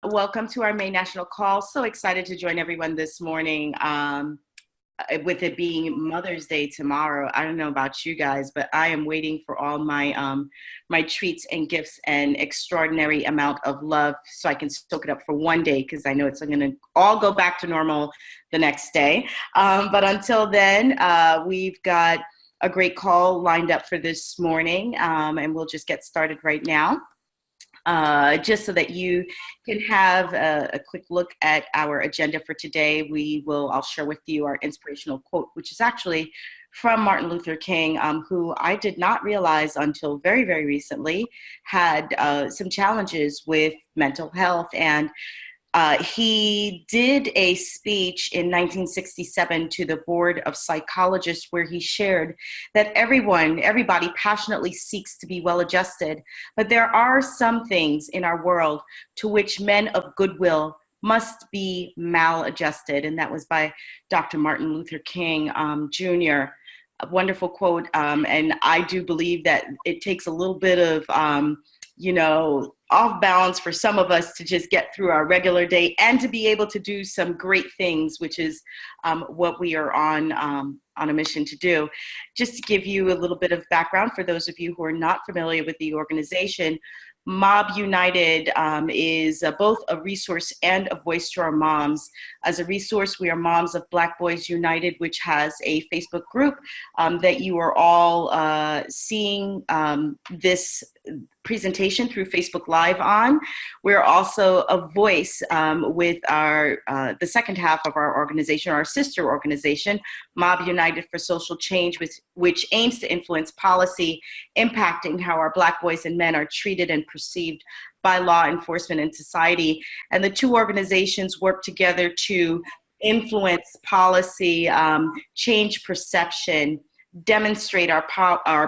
Welcome to our May National Call. So excited to join everyone this morning. With it being Mother's Day tomorrow, I don't know about you guys, but I am waiting for all my treats and gifts and extraordinary amount of love so I can soak it up for one day because I know it's going to all go back to normal the next day. But until then, we've got a great call lined up for this morning, and we'll just get started right now. Just so that you can have a quick look at our agenda for today, I'll share with you our inspirational quote, which is actually from Martin Luther King, who I did not realize until very, very recently had some challenges with mental health. And he did a speech in 1967 to the Board of Psychologists where he shared that everybody passionately seeks to be well-adjusted, but there are some things in our world to which men of goodwill must be maladjusted. And that was by Dr. Martin Luther King, Jr. A wonderful quote. And I do believe that it takes a little bit of, off balance for some of us to just get through our regular day and to be able to do some great things, which is what we are on a mission to do. Just to give you a little bit of background for those of you who are not familiar with the organization, Mob United is both a resource and a voice to our moms. As a resource, we are Moms of Black Boys United, which has a Facebook group that you are all seeing this presentation through Facebook Live on. We're also a voice with the second half of our organization, our sister organization, Mob United for Social Change, which aims to influence policy impacting how our Black boys and men are treated and perceived by law enforcement and society. And the two organizations work together to influence policy, change perception, demonstrate our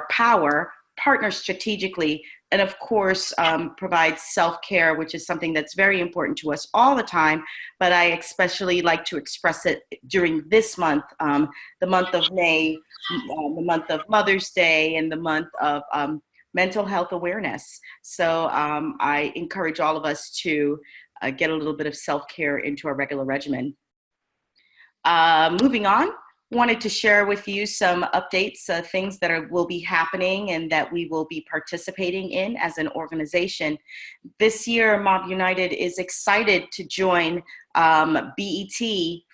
power, partner strategically, and of course, provide self-care, which is something that's very important to us all the time, but I especially like to express it during this month, the month of May, the month of Mother's Day, and the month of mental health awareness. So I encourage all of us to get a little bit of self-care into our regular regimen. Moving on. Wanted to share with you some updates, things that will be happening and that we will be participating in as an organization. This year, Mob United is excited to join BET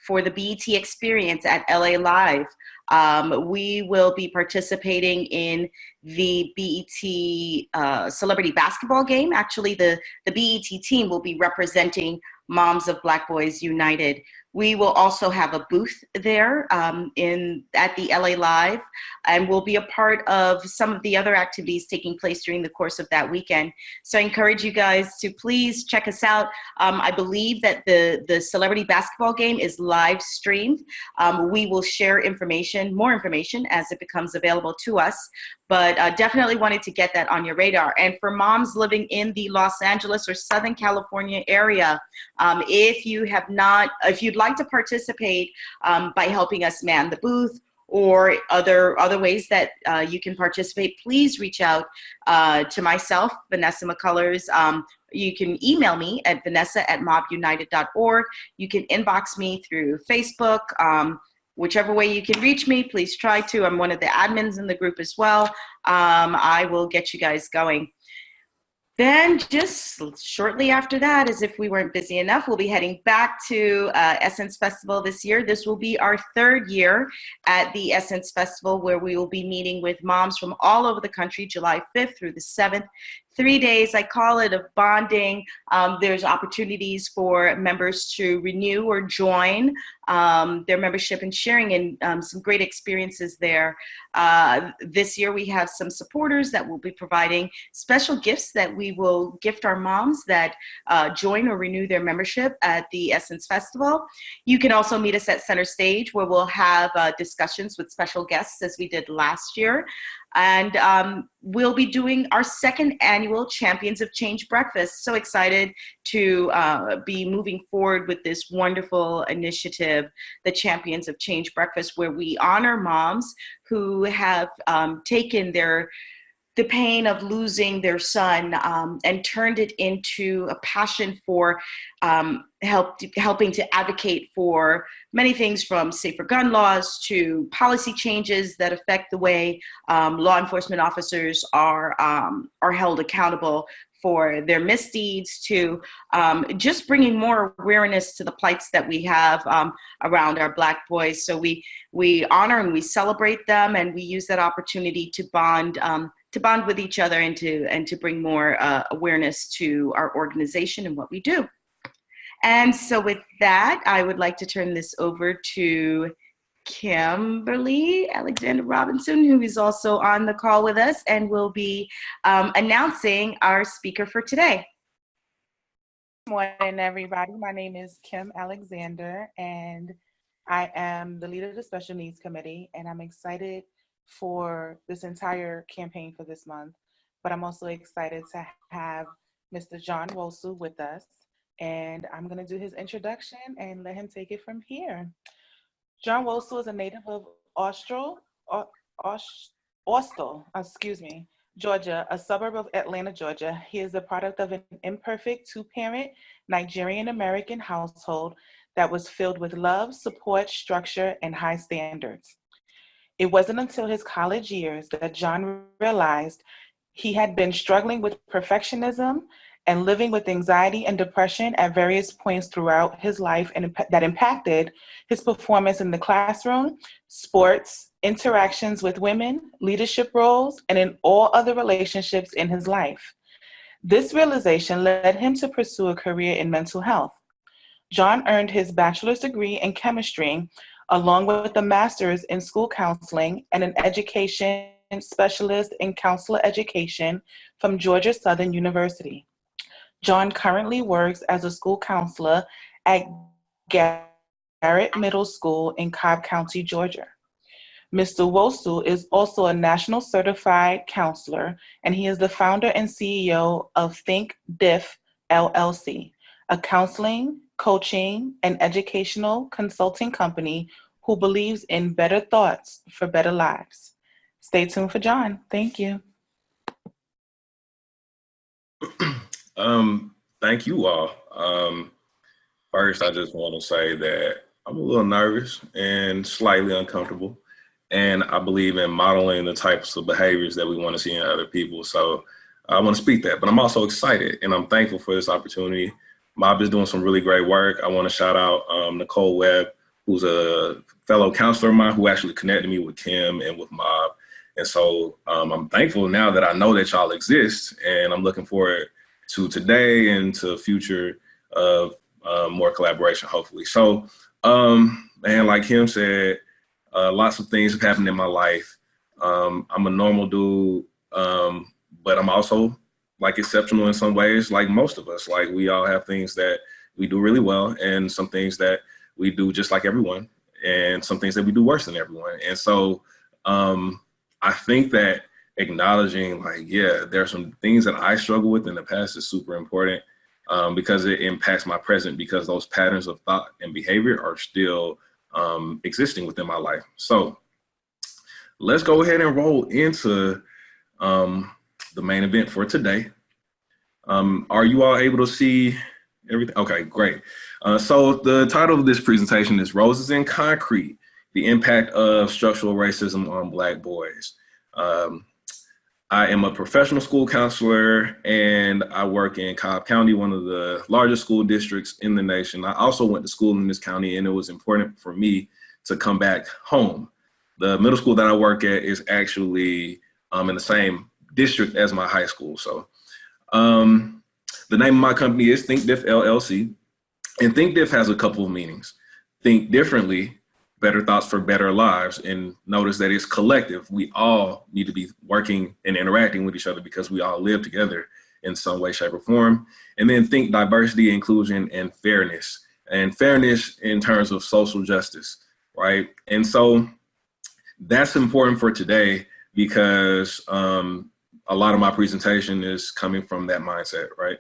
for the BET experience at LA Live. We will be participating in the BET celebrity basketball game. Actually, the BET team will be representing Moms of Black Boys United. We will also have a booth there at the LA Live, and we'll be a part of some of the other activities taking place during the course of that weekend. So I encourage you guys to please check us out. I believe that the celebrity basketball game is live streamed. We will share more information as it becomes available to us, but definitely wanted to get that on your radar. And for moms living in the Los Angeles or Southern California area, if you'd like to participate by helping us man the booth or other ways that you can participate, please reach out to myself, Vanessa McCullers. You can email me at vanessa@mobunited.org. You can inbox me through Facebook. Whichever way you can reach me, please try to. I'm one of the admins in the group as well. I will get you guys going. Then just shortly after that, as if we weren't busy enough, we'll be heading back to Essence Festival this year. This will be our third year at the Essence Festival, where we will be meeting with moms from all over the country, July 5th through the 7th. 3 days, I call it, of bonding. There's opportunities for members to renew or join their membership and sharing in some great experiences there. This year, we have some supporters that will be providing special gifts that we will gift our moms that join or renew their membership at the Essence Festival. You can also meet us at Center Stage, where we'll have discussions with special guests as we did last year. And we'll be doing our second annual Champions of Change breakfast. So excited to be moving forward with this wonderful initiative, the Champions of Change breakfast, where we honor moms who have taken their the pain of losing their son, and turned it into a passion for helping to advocate for many things, from safer gun laws to policy changes that affect the way law enforcement officers are held accountable for their misdeeds, to just bringing more awareness to the plights that we have around our Black boys. So we honor and we celebrate them, and we use that opportunity to bond with each other, and to bring more awareness to our organization and what we do. And so with that, I would like to turn this over to Kimberly Alexander Robinson, who is also on the call with us and will be announcing our speaker for today. Good morning, everybody. My name is Kim Alexander, and I am the leader of the Special Needs Committee, and I'm excited for this entire campaign for this month. But I'm also excited to have Mr. John Nwosu with us, and I'm going to do his introduction and let him take it from here. John Nwosu is a native of Austell, Georgia, a suburb of Atlanta, Georgia. He is the product of an imperfect two-parent Nigerian-American household that was filled with love, support, structure, and high standards. It wasn't until his college years that John realized he had been struggling with perfectionism and living with anxiety and depression at various points throughout his life, and that impacted his performance in the classroom, sports, interactions with women, leadership roles, and in all other relationships in his life. This realization led him to pursue a career in mental health. John earned his bachelor's degree in chemistry, along with a master's in school counseling and an education specialist in counselor education from Georgia Southern University. John currently works as a school counselor at Garrett Middle School in Cobb County, Georgia. Mr. Nwosu is also a national certified counselor, and he is the founder and CEO of Think Diff LLC, a counseling, coaching, and educational consulting company who believes in better thoughts for better lives. Stay tuned for John. Thank you. Thank you all. First, I just want to say that I'm a little nervous and slightly uncomfortable, and I believe in modeling the types of behaviors that we want to see in other people. So I want to speak that, but I'm also excited and I'm thankful for this opportunity. Mob is doing some really great work. I want to shout out Nicole Webb, who's a fellow counselor of mine who actually connected me with Kim and with Mob. And so I'm thankful now that I know that y'all exist, and I'm looking forward to today and to future of more collaboration, hopefully. So, man, like Kim said, lots of things have happened in my life. I'm a normal dude, but I'm also like exceptional in some ways, like most of us. Like, we all have things that we do really well, and some things that we do just like everyone, and some things that we do worse than everyone. And so I think that acknowledging, like, yeah, there are some things that I struggle with in the past is super important, because it impacts my present, because those patterns of thought and behavior are still existing within my life. So let's go ahead and roll into the main event for today. Are you all able to see everything? Okay, great. So the title of this presentation is Roses in Concrete, the Impact of Structural Racism on Black Boys. I am a professional school counselor, and I work in Cobb County, one of the largest school districts in the nation. I also went to school in this county, and it was important for me to come back home. The middle school that I work at is actually in the same district as my high school. So the name of my company is Think Diff LLC, and Think Diff has a couple of meanings. Think differently, better thoughts for better lives. And notice that it's collective. We all need to be working and interacting with each other because we all live together in some way, shape, or form. And then think diversity, inclusion, and fairness. And fairness in terms of social justice, right? And so that's important for today, because a lot of my presentation is coming from that mindset, right?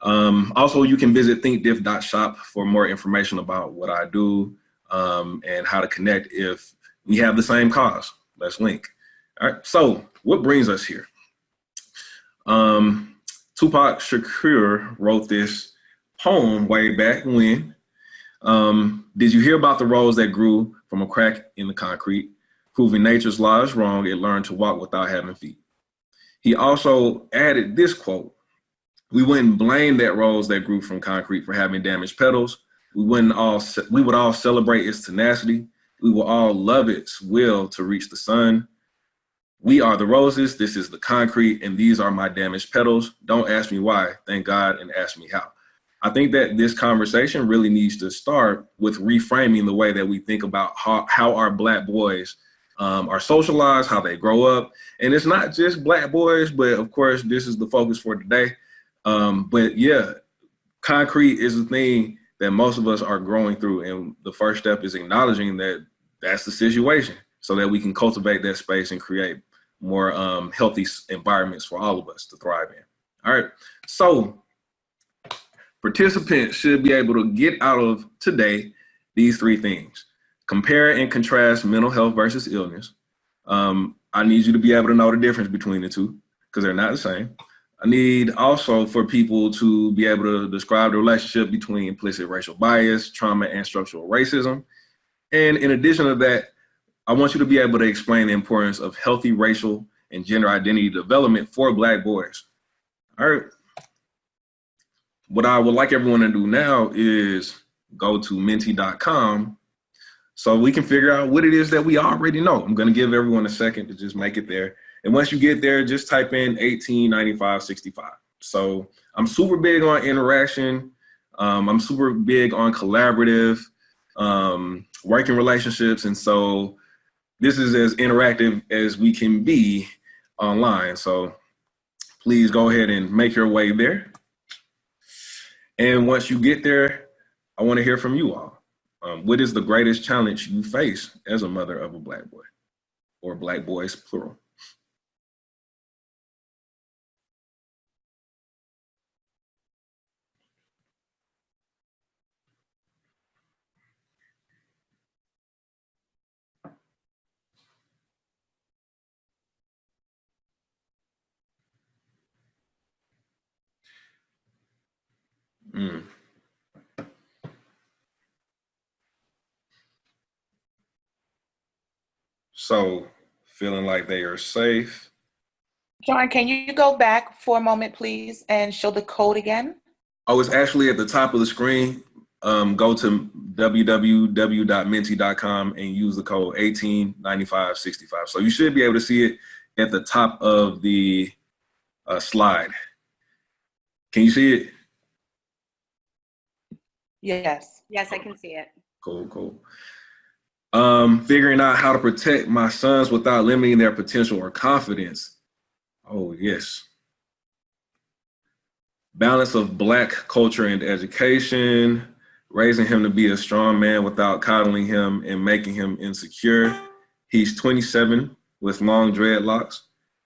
Also, you can visit thinkdiff.shop for more information about what I do, and how to connect if we have the same cause. Let's link. All right, so what brings us here? Tupac Shakur wrote this poem way back when. Did you hear about the rose that grew from a crack in the concrete? Proving nature's law is wrong, it learned to walk without having feet. He also added this quote: we wouldn't blame that rose that grew from concrete for having damaged petals. We would all celebrate its tenacity. We will all love its will to reach the sun. We are the roses, this is the concrete, and these are my damaged petals. Don't ask me why, thank God, and ask me how. I think that this conversation really needs to start with reframing the way that we think about how our Black boys are socialized, how they grow up. And it's not just Black boys, but of course, this is the focus for today. But yeah, concrete is a thing that most of us are growing through. And the first step is acknowledging that that's the situation so that we can cultivate that space and create more healthy environments for all of us to thrive in. All right, so participants should be able to get out of today these three things. Compare and contrast mental health versus illness. I need you to be able to know the difference between the two because they're not the same. I need also for people to be able to describe the relationship between implicit racial bias, trauma, and structural racism. And in addition to that, I want you to be able to explain the importance of healthy racial and gender identity development for Black boys. All right. What I would like everyone to do now is go to menti.com so we can figure out what it is that we already know. I'm going to give everyone a second to just make it there. And once you get there, just type in 189565. So I'm super big on interaction. I'm super big on collaborative working relationships. And so this is as interactive as we can be online. So please go ahead and make your way there. And once you get there, I want to hear from you all. What is the greatest challenge you face as a mother of a Black boy, or Black boys, plural? Mm. So feeling like they are safe. John, can you go back for a moment, please, and show the code again? Oh, it's actually at the top of the screen. Go to www.menti.com and use the code 189565. So you should be able to see it at the top of the slide. Can you see it? Yes. Yes, I can see it. Cool. Figuring out how to protect my sons without limiting their potential or confidence. Oh, yes. Balance of Black culture and education, raising him to be a strong man without coddling him and making him insecure. He's 27 with long dreadlocks,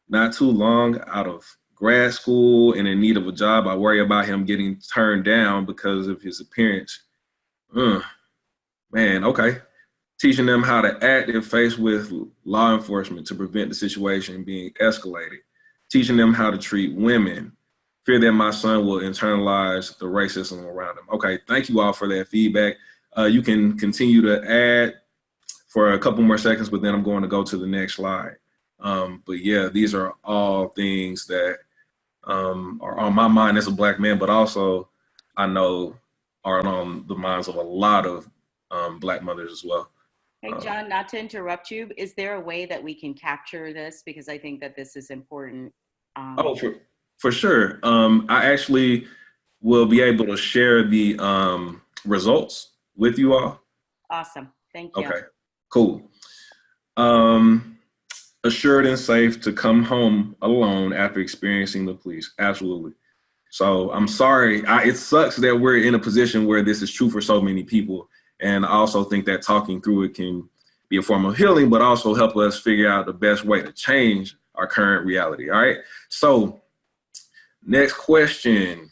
not too long out of grad school and in need of a job. I worry about him getting turned down because of his appearance. Man, okay. Teaching them how to act if faced with law enforcement to prevent the situation being escalated. Teaching them how to treat women. Fear that my son will internalize the racism around him. Okay, thank you all for that feedback. You can continue to add for a couple more seconds, but then I'm going to go to the next slide. But yeah, these are all things that are on my mind as a Black man, but also I know are on the minds of a lot of Black mothers as well. Hey, John, not to interrupt you, is there a way that we can capture this? Because I think that this is important. For sure. I actually will be able to share the results with you all. Awesome. Thank you. Okay, cool. Assured and safe to come home alone after experiencing the police. Absolutely. So I'm sorry. It sucks that we're in a position where this is true for so many people. And I also think that talking through it can be a form of healing, but also help us figure out the best way to change our current reality. All right. So next question.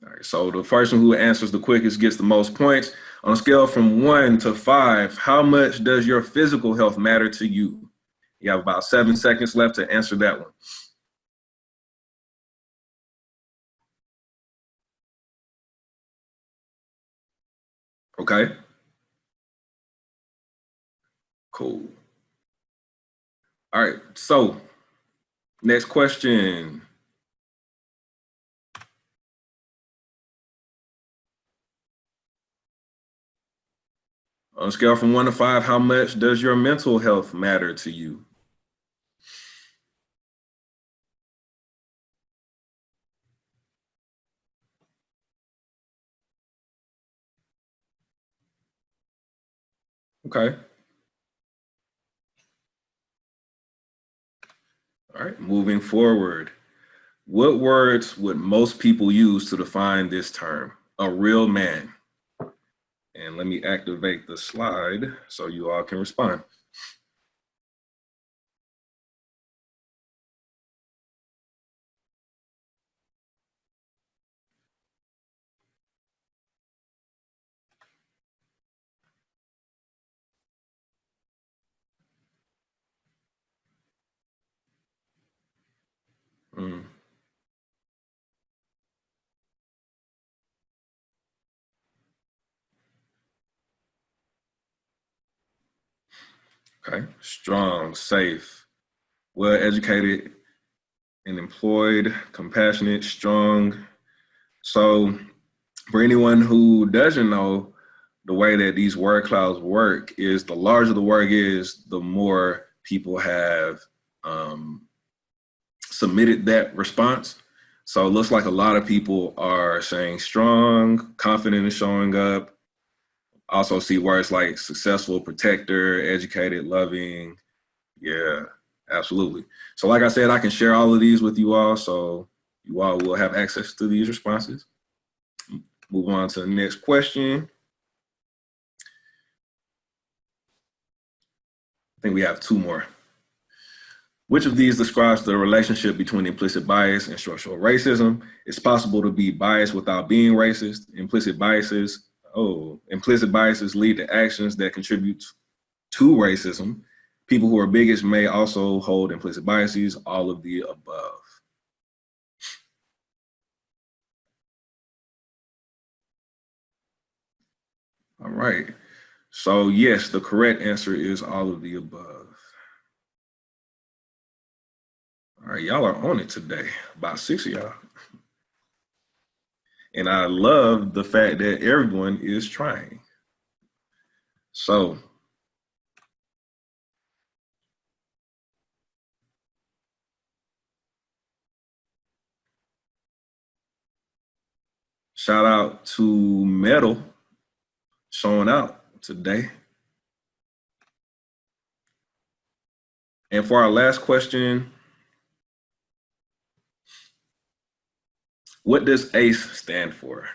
All right. So the person who answers the quickest gets the most points. On a scale from 1 to 5, how much does your physical health matter to you? You have about 7 seconds left to answer that one. Okay. Cool. All right. So next question. On a scale from 1 to 5, how much does your mental health matter to you? Okay. All right, moving forward. What words would most people use to define this term? A real man. And let me activate the slide so you all can respond. Mm, okay. Strong, safe, well educated, and employed, compassionate, strong. So for anyone who doesn't know, the way that these word clouds work is the larger the word is, the more people have submitted that response. So it looks like a lot of people are saying strong, confident in showing up. Also see words like successful, protector, educated, loving. Yeah, absolutely. So like I said, I can share all of these with you all, so you all will have access to these responses. Move on to the next question. I think we have 2 more. Which of these describes the relationship between implicit bias and structural racism? It's possible to be biased without being racist. Implicit biases lead to actions that contribute to racism. People who are bigots may also hold implicit biases, all of the above. All right. So yes, the correct answer is all of the above. All right, y'all are on it today, about 6 of y'all. And I love the fact that everyone is trying. So shout out to Metal showing out today. And for our last question, what does ACE stand for?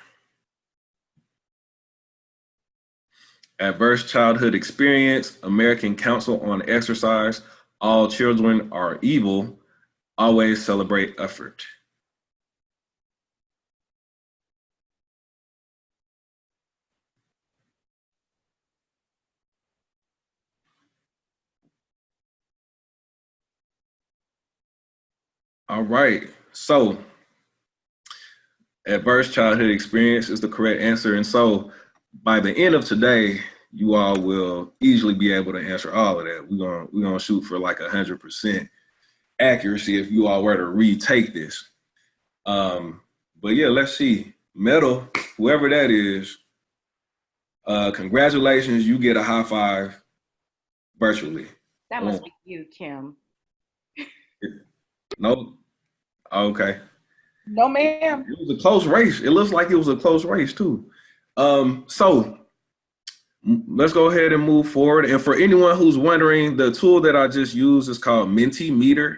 Adverse Childhood Experience, American Council on Exercise, All Children Are Evil, Always Celebrate Effort. All right, so adverse childhood experience is the correct answer. And so by the end of today, you all will easily be able to answer all of that. We're gonna shoot for like 100% accuracy if you all were to retake this. But yeah, let's see. Metal, whoever that is, congratulations, you get a high five virtually. That must be you, Kim. No? Okay. No, ma'am. It was a close race. It looks like it was a close race too. So let's go ahead and move forward. And for anyone who's wondering, the tool that I just used is called Mentimeter,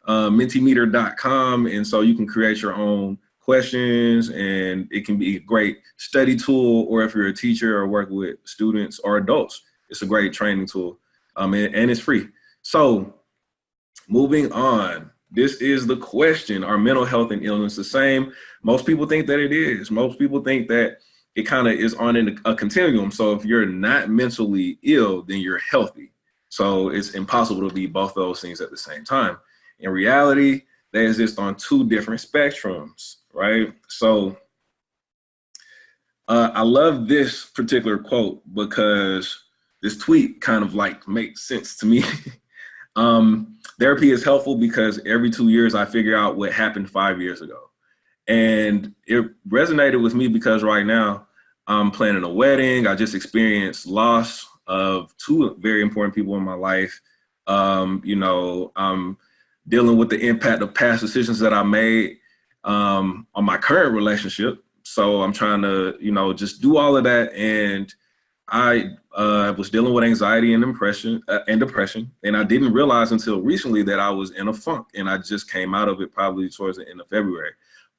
mentimeter.com. And so you can create your own questions, and it can be a great study tool, or if you're a teacher or work with students or adults, it's a great training tool, and it's free. So moving on, this is the question: are mental health and illness the same? Most people think that it is. Most people think that it kind of is on a continuum. So if you're not mentally ill, then you're healthy. So it's impossible to be both those things at the same time. In reality, they exist on two different spectrums, right? So I love this particular quote because this tweet kind of like makes sense to me. Therapy is helpful because every 2 years I figure out what happened 5 years ago. And it resonated with me because right now I'm planning a wedding. I just experienced loss of two very important people in my life. I'm dealing with the impact of past decisions that I made on my current relationship. So I'm trying to, just do all of that. And I was dealing with anxiety and depression, and I didn't realize until recently that I was in a funk, and I just came out of it probably towards the end of February.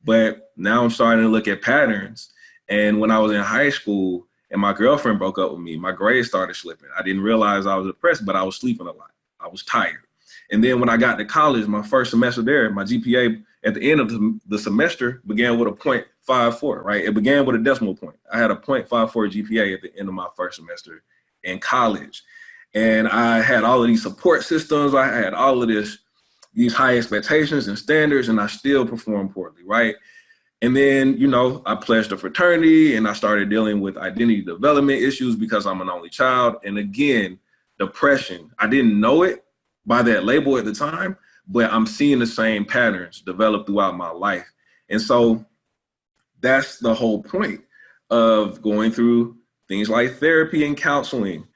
But now I'm starting to look at patterns. And when I was in high school and my girlfriend broke up with me, my grades started slipping. I didn't realize I was depressed, but I was sleeping a lot. I was tired. And then when I got to college, my first semester there, my GPA at the end of the semester began with a 0.54, right? It began with a decimal point. I had a 0.54 GPA at the end of my first semester in college. And I had all of these support systems. I had all of these high expectations and standards, and I still performed poorly, right? And then, I pledged a fraternity and I started dealing with identity development issues because I'm an only child. And again, depression. I didn't know it by that label at the time, but I'm seeing the same patterns develop throughout my life. And so that's the whole point of going through things like therapy and counseling.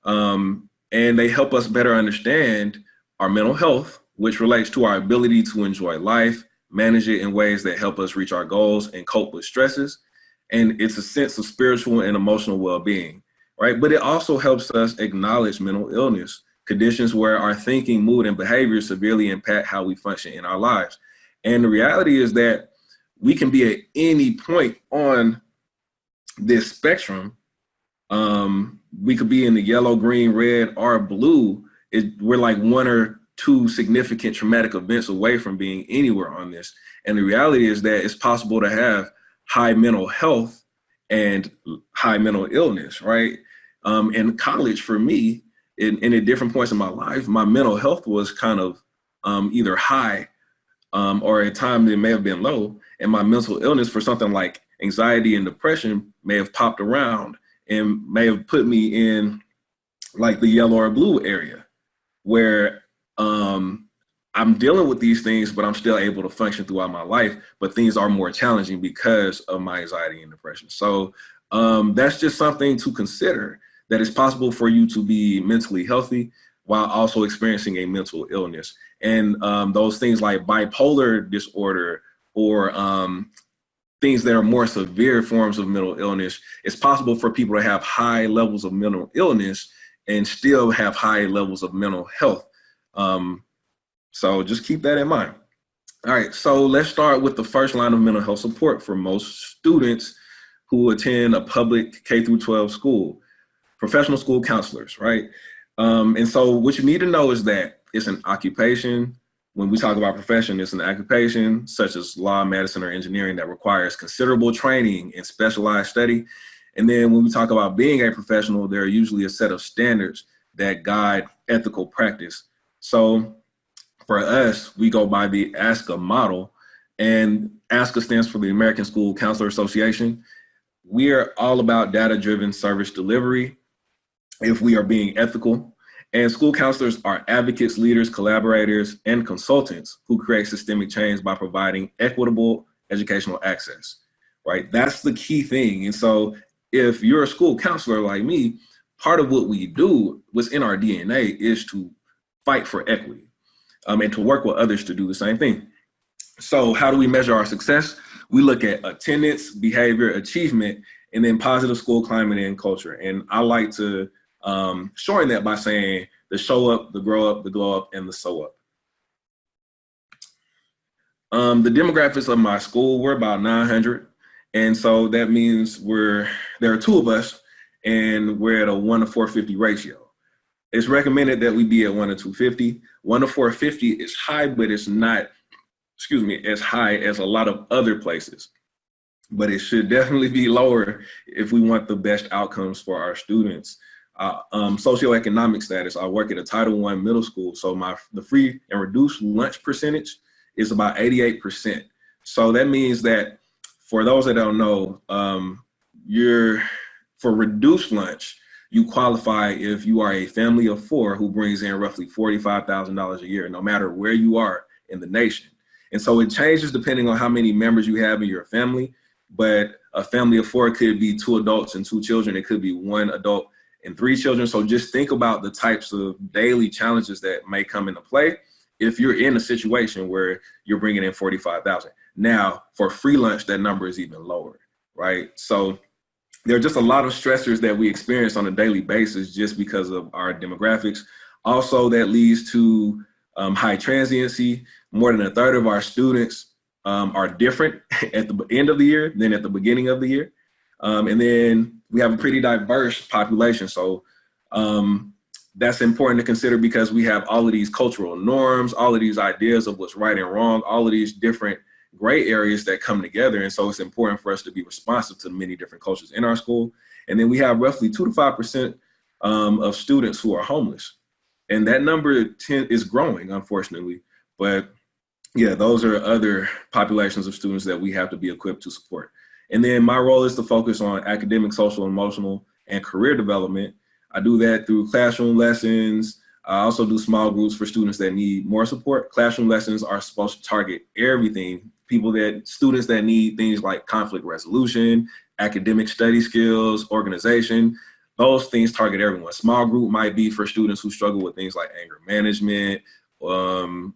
And they help us better understand our mental health, which relates to our ability to enjoy life, manage it in ways that help us reach our goals and cope with stresses. And it's a sense of spiritual and emotional well-being, right? But it also helps us acknowledge mental illness, conditions where our thinking, mood, and behavior severely impact how we function in our lives. And the reality is that we can be at any point on this spectrum. We could be in the yellow, green, red, or blue. We're like one or two significant traumatic events away from being anywhere on this. And the reality is that it's possible to have high mental health and high mental illness, right? In college, for me, in at different points in my life, my mental health was kind of either high or at times it may have been low. And my mental illness for something like anxiety and depression may have popped around and may have put me in like the yellow or blue area where I'm dealing with these things, but I'm still able to function throughout my life. But things are more challenging because of my anxiety and depression. So that's just something to consider, that it's possible for you to be mentally healthy while also experiencing a mental illness. And those things like bipolar disorder or things that are more severe forms of mental illness, it's possible for people to have high levels of mental illness and still have high levels of mental health. So just keep that in mind. All right, so let's start with the first line of mental health support for most students who attend a public K through 12 school, professional school counselors, right? And so what you need to know is that it's an occupation. When we talk about profession, it's an occupation such as law, medicine, or engineering that requires considerable training and specialized study. And then when we talk about being a professional, there are usually a set of standards that guide ethical practice. So for us, we go by the ASCA model, and ASCA stands for the American School Counselor Association. We are all about data-driven service delivery if we are being ethical. And school counselors are advocates, leaders, collaborators, and consultants who create systemic change by providing equitable educational access, right? That's the key thing. And so if you're a school counselor like me, part of what we do, what's in our DNA, is to fight for equity and to work with others to do the same thing. So how do we measure our success? We look at attendance, behavior, achievement, and then positive school climate and culture. And I like to shorten that by saying the show up, the grow up, the glow up, and the sew up. The demographics of my school, we're about 900. And so that means there are two of us, and we're at a 1 to 450 ratio. It's recommended that we be at 1 to 250. 1 to 450 is high, but it's not, as high as a lot of other places. But it should definitely be lower if we want the best outcomes for our students. Socioeconomic status. I work at a Title I middle school, so the free and reduced lunch percentage is about 88%. So that means that for those that don't know, for reduced lunch, you qualify if you are a family of 4 who brings in roughly $45,000 a year, no matter where you are in the nation. And so it changes depending on how many members you have in your family. But a family of 4 could be 2 adults and 2 children. It could be 1 adult and 3 children. So just think about the types of daily challenges that may come into play if you're in a situation where you're bringing in 45,000. Now, for free lunch, that number is even lower, right? So there are just a lot of stressors that we experience on a daily basis just because of our demographics. Also, that leads to high transiency. More than a third of our students are different at the end of the year than at the beginning of the year. And then we have a pretty diverse population. So that's important to consider because we have all of these cultural norms, all of these ideas of what's right and wrong, all of these different gray areas that come together. And so it's important for us to be responsive to many different cultures in our school. And then we have roughly 2 to 5% of students who are homeless. And that number is growing, unfortunately. But yeah, those are other populations of students that we have to be equipped to support. And then my role is to focus on academic, social, emotional, and career development. I do that through classroom lessons. I also do small groups for students that need more support. Classroom lessons are supposed to target everything, students that need things like conflict resolution, academic study skills, organization. Those things target everyone. Small group might be for students who struggle with things like anger management, or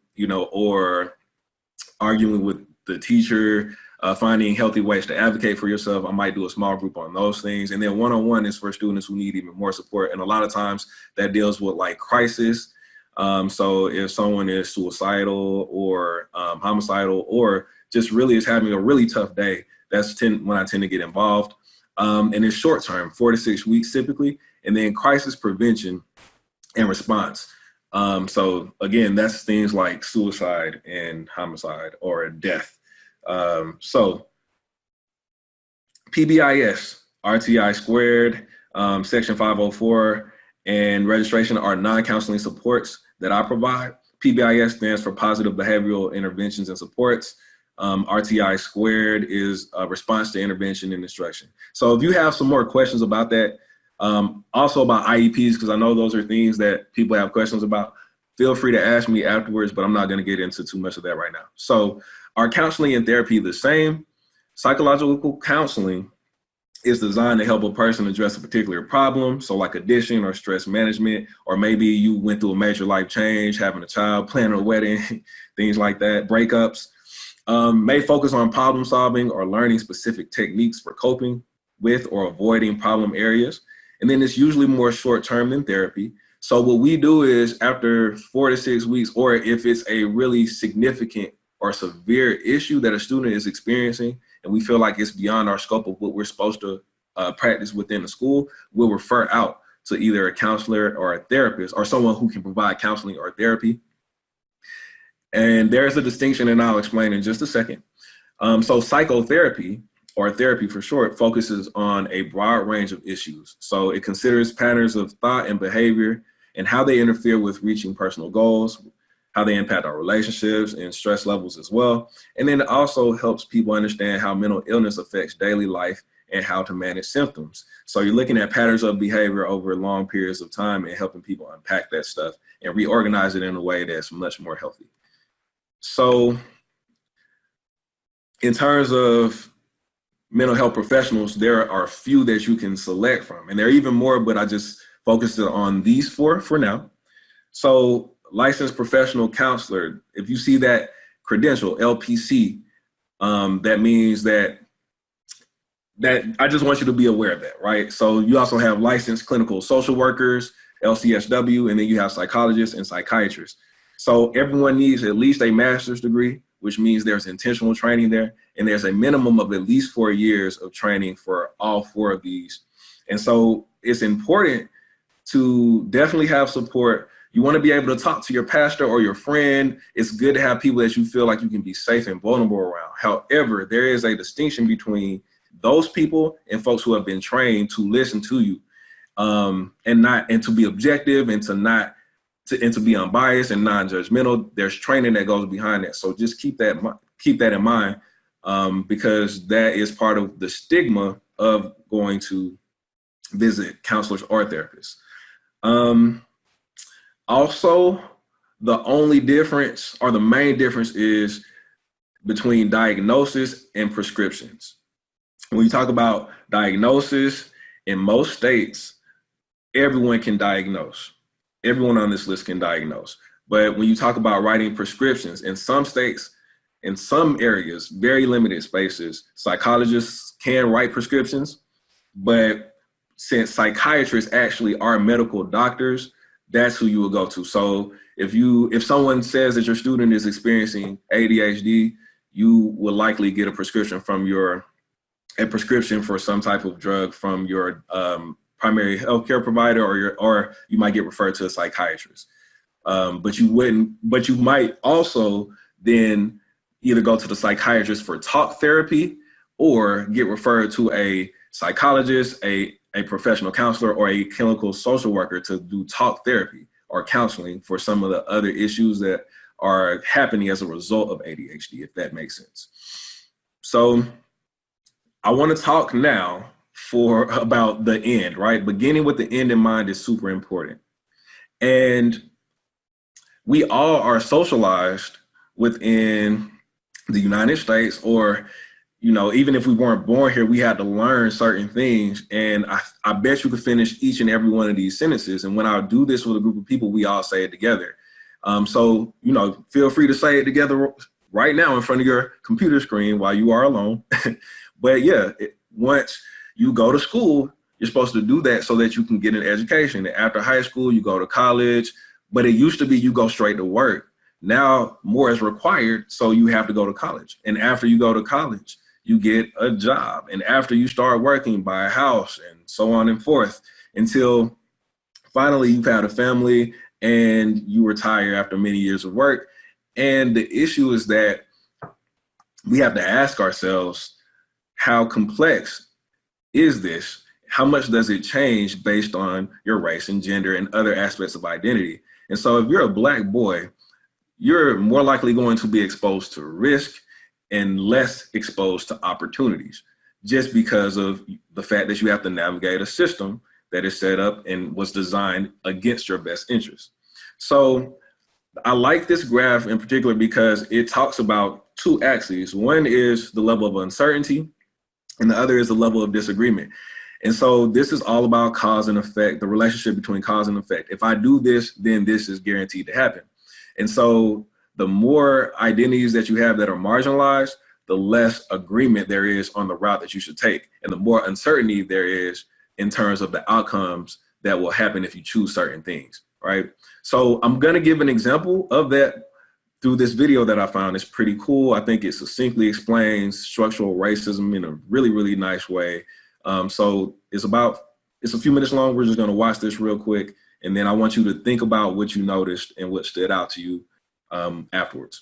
arguing with the teacher, finding healthy ways to advocate for yourself. I might do a small group on those things. And then one-on-one is for students who need even more support. And a lot of times that deals with like crisis. So if someone is suicidal or homicidal or just really is having a really tough day, that's when I tend to get involved. And it's short term, 4 to 6 weeks typically. And then crisis prevention and response. So again, that's things like suicide and homicide or death. So PBIS, RTI squared, Section 504, and registration are non-counseling supports that I provide. PBIS stands for Positive Behavioral Interventions and Supports. RTI squared is a response to intervention and instruction. So if you have some more questions about that, also about IEPs, because I know those are things that people have questions about, feel free to ask me afterwards, but I'm not going to get into too much of that right now. So are counseling and therapy the same? Psychological counseling is designed to help a person address a particular problem. So like addiction or stress management, or maybe you went through a major life change, having a child, planning a wedding, things like that, breakups. May focus on problem solving or learning specific techniques for coping with or avoiding problem areas. And then it's usually more short-term than therapy. So what we do is after 4 to 6 weeks, or if it's a really significant or severe issue that a student is experiencing, and we feel like it's beyond our scope of what we're supposed to practice within the school, we'll refer out to either a counselor or a therapist or someone who can provide counseling or therapy. And there's a distinction, and I'll explain in just a second. So psychotherapy, or therapy for short, focuses on a broad range of issues. So it considers patterns of thought and behavior and how they interfere with reaching personal goals, how they impact our relationships and stress levels as well. And then it also helps people understand how mental illness affects daily life and how to manage symptoms. So you're looking at patterns of behavior over long periods of time and helping people unpack that stuff and reorganize it in a way that's much more healthy. So in terms of mental health professionals, there are a few that you can select from, and there are even more, but I just focused on these 4 for now. So licensed professional counselor, if you see that credential, LPC, that means that I just want you to be aware of that, right? So you also have licensed clinical social workers, LCSW, and then you have psychologists and psychiatrists. So everyone needs at least a master's degree, which means there's intentional training there, and there's a minimum of at least 4 years of training for all 4 of these. And so it's important to definitely have support. You want to be able to talk to your pastor or your friend. It's good to have people that you feel like you can be safe and vulnerable around. However, there is a distinction between those people and folks who have been trained to listen to you. and to be objective and to be unbiased and non-judgmental. There's training that goes behind that. So just keep that in mind, because that is part of the stigma of going to visit counselors or therapists. Also, the only difference, or the main difference, is between diagnosis and prescriptions. When you talk about diagnosis, in most states, everyone can diagnose. Everyone on this list can diagnose. But when you talk about writing prescriptions, in some states, in some areas, very limited spaces, psychologists can write prescriptions. But since psychiatrists actually are medical doctors, that's who you will go to. So if someone says that your student is experiencing ADHD, you will likely get a prescription for some type of drug from your primary healthcare provider, or you might get referred to a psychiatrist. But you might also then either go to the psychiatrist for talk therapy, or get referred to a psychologist, a professional counselor, or a clinical social worker to do talk therapy or counseling for some of the other issues that are happening as a result of ADHD, if that makes sense. So I want to talk now about the end, right? Beginning with the end in mind is super important. And we all are socialized within the United States, or, even if we weren't born here, we had to learn certain things. And I bet you could finish each and every one of these sentences. And when I do this with a group of people, we all say it together. So, feel free to say it together right now in front of your computer screen while you are alone. But yeah, once you go to school, you're supposed to do that so that you can get an education. After high school, you go to college, but it used to be you go straight to work. Now more is required, so you have to go to college. And after you go to college, you get a job. And after you start working, buy a house, and so on and forth, until finally you've had a family and you retire after many years of work. And the issue is that we have to ask ourselves, how complex is this? How much does it change based on your race and gender and other aspects of identity? And so if you're a Black boy, you're more likely going to be exposed to risk and less exposed to opportunities, just because of the fact that you have to navigate a system that is set up and was designed against your best interest. So I like this graph in particular because it talks about two axes. One is the level of uncertainty, and the other is the level of disagreement. And so this is all about cause and effect, the relationship between cause and effect. If I do this, then this is guaranteed to happen. And so the more identities that you have that are marginalized, the less agreement there is on the route that you should take, and the more uncertainty there is in terms of the outcomes that will happen if you choose certain things, right? So I'm gonna give an example of that through this video that I found. It's pretty cool. I think it succinctly explains structural racism in a really, really nice way. So it's a few minutes long. We're just gonna watch this real quick, and then I want you to think about what you noticed and what stood out to you afterwards.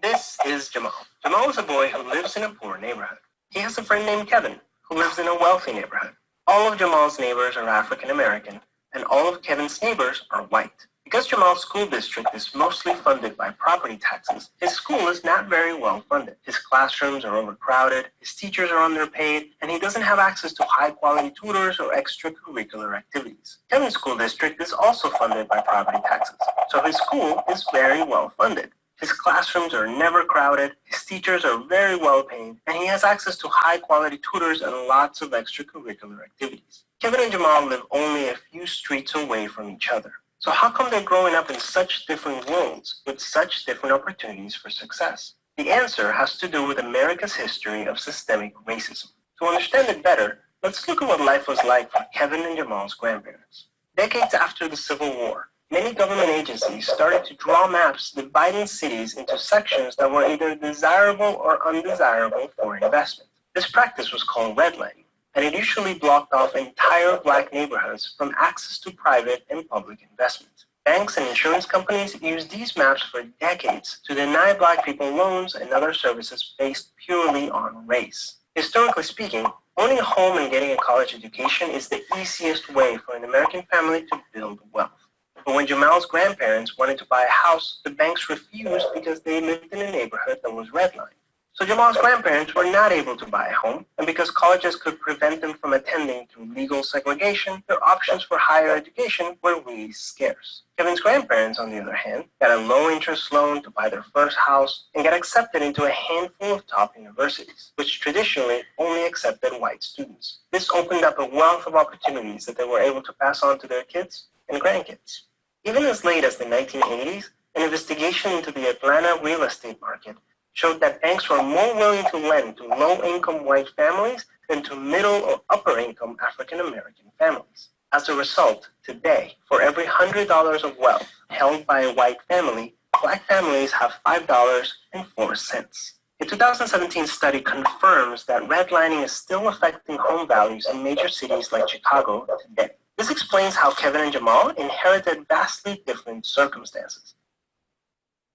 This is Jamal. Jamal is a boy who lives in a poor neighborhood. He has a friend named Kevin who lives in a wealthy neighborhood. All of Jamal's neighbors are African American, and all of Kevin's neighbors are white. Because Jamal's school district is mostly funded by property taxes, his school is not very well funded. His classrooms are overcrowded, his teachers are underpaid, and he doesn't have access to high-quality tutors or extracurricular activities. Kevin's school district is also funded by property taxes, so his school is very well funded. His classrooms are never crowded, his teachers are very well paid, and he has access to high-quality tutors and lots of extracurricular activities. Kevin and Jamal live only a few streets away from each other. So how come they're growing up in such different worlds with such different opportunities for success? The answer has to do with America's history of systemic racism. To understand it better, let's look at what life was like for Kevin and Jamal's grandparents. Decades after the Civil War, many government agencies started to draw maps dividing cities into sections that were either desirable or undesirable for investment. This practice was called redlining, and it usually blocked off entire Black neighborhoods from access to private and public investment. Banks and insurance companies used these maps for decades to deny Black people loans and other services based purely on race. Historically speaking, Owning a home and getting a college education is the easiest way for an American family to build wealth. But when Jamal's grandparents wanted to buy a house, the banks refused because they lived in a neighborhood that was redlined. So Jamal's grandparents were not able to buy a home, and because colleges could prevent them from attending through legal segregation, their options for higher education were really scarce. Kevin's grandparents, on the other hand, got a low-interest loan to buy their first house and got accepted into a handful of top universities, which traditionally only accepted white students. This opened up a wealth of opportunities that they were able to pass on to their kids and grandkids. Even as late as the 1980s, an investigation into the Atlanta real estate market showed that banks were more willing to lend to low-income white families than to middle or upper-income African-American families. As a result, today, for every $100 of wealth held by a white family, Black families have $5.04. A 2017 study confirms that redlining is still affecting home values in major cities like Chicago today. This explains how Kevin and Jamal inherited vastly different circumstances.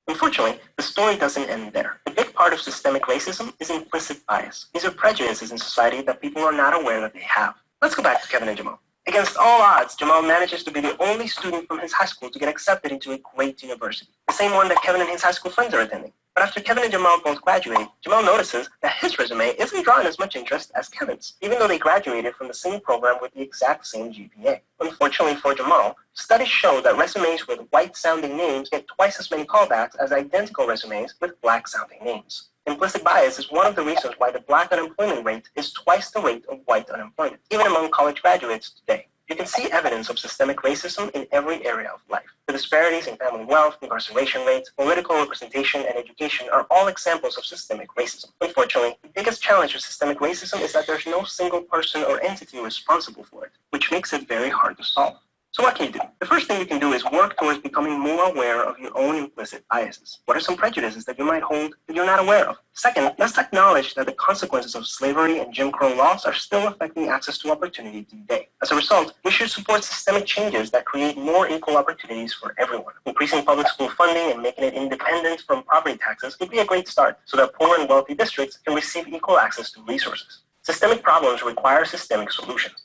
Unfortunately, the story doesn't end there. A big part of systemic racism is implicit bias. These are prejudices in society that people are not aware that they have. Let's go back to Kevin and Jamal. Against all odds, Jamal manages to be the only student from his high school to get accepted into a great university, the same one that Kevin and his high school friends are attending. But after Kevin and Jamal both graduate, Jamal notices that his resume isn't drawing as much interest as Kevin's, even though they graduated from the same program with the exact same GPA. Unfortunately for Jamal, studies show that resumes with white-sounding names get twice as many callbacks as identical resumes with black-sounding names. Implicit bias is one of the reasons why the Black unemployment rate is twice the rate of white unemployment, even among college graduates today. You can see evidence of systemic racism in every area of life. The disparities in family wealth, incarceration rates, political representation, and education are all examples of systemic racism. Unfortunately, the biggest challenge with systemic racism is that there's no single person or entity responsible for it, which makes it very hard to solve. So what can you do? The first thing you can do is work towards becoming more aware of your own implicit biases. What are some prejudices that you might hold that you're not aware of? Second, let's acknowledge that the consequences of slavery and Jim Crow laws are still affecting access to opportunity today. As a result, we should support systemic changes that create more equal opportunities for everyone. Increasing public school funding and making it independent from property taxes would be a great start so that poor and wealthy districts can receive equal access to resources. Systemic problems require systemic solutions.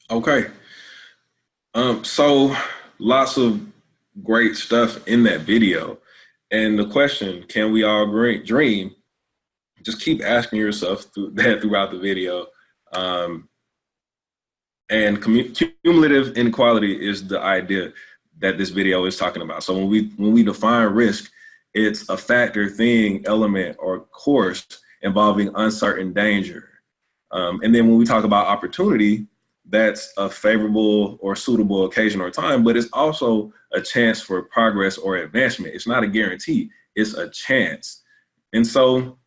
Okay. So lots of great stuff in that video. And the question, can we all dream? Just keep asking yourself throughout the video. And cumulative inequality is the idea that this video is talking about. So when we define risk, it's a factor, thing, element, or course involving uncertain danger. And then when we talk about opportunity, that's a favorable or suitable occasion or time, but it's also a chance for progress or advancement. It's not a guarantee, it's a chance. And so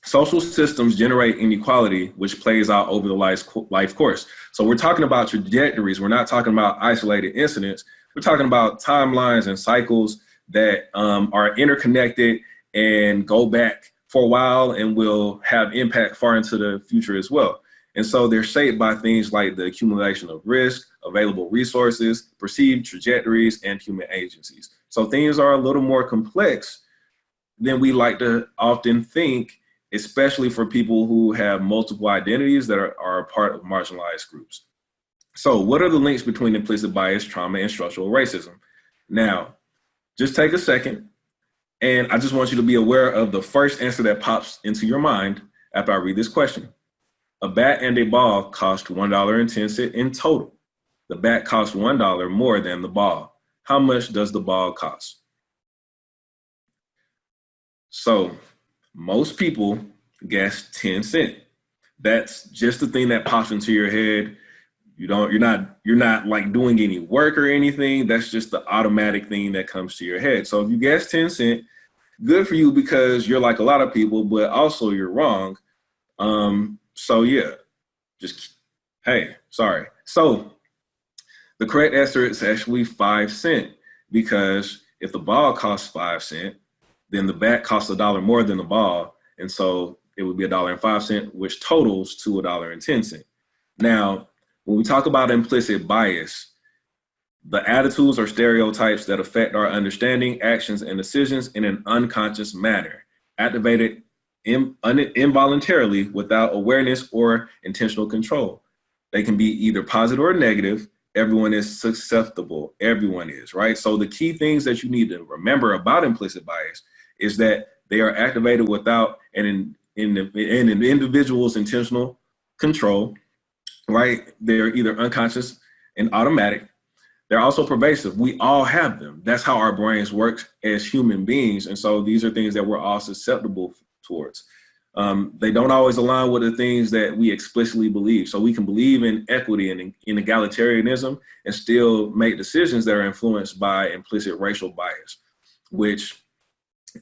social systems generate inequality, which plays out over the life course. So we're talking about trajectories. We're not talking about isolated incidents. We're talking about timelines and cycles that are interconnected and go back for a while and will have impact far into the future as well. And so they're shaped by things like the accumulation of risk, available resources, perceived trajectories, and human agencies. So things are a little more complex than we like to often think, especially for people who have multiple identities that are a part of marginalized groups. So what are the links between implicit bias, trauma, and structural racism? Now, just take a second, and I just want you to be aware of the first answer that pops into your mind after I read this question. A bat and a ball cost $1.10 in total. The bat costs $1 more than the ball. How much does the ball cost? So most people guess 10 cents. That's just the thing that pops into your head. You're not like doing any work or anything. That's just the automatic thing that comes to your head. So if you guess 10 cents, good for you because you're like a lot of people, but also you're wrong. So yeah, sorry. So the correct answer is actually 5 cents because if the ball costs 5 cents, then the bat costs $1 more than the ball. And so it would be $1.05, which totals to $1.10. Now, when we talk about implicit bias, the attitudes or stereotypes that affect our understanding, actions, and decisions in an unconscious manner, activated involuntarily without awareness or intentional control. They can be either positive or negative. Everyone is susceptible. Everyone is, right? So the key things that you need to remember about implicit bias is that they are activated without an individual's intentional control, right? They're either unconscious and automatic. They're also pervasive. We all have them. That's how our brains work as human beings. And so these are things that we're all susceptible towards. They don't always align with the things that we explicitly believe. So we can believe in equity and in egalitarianism and still make decisions that are influenced by implicit racial bias, which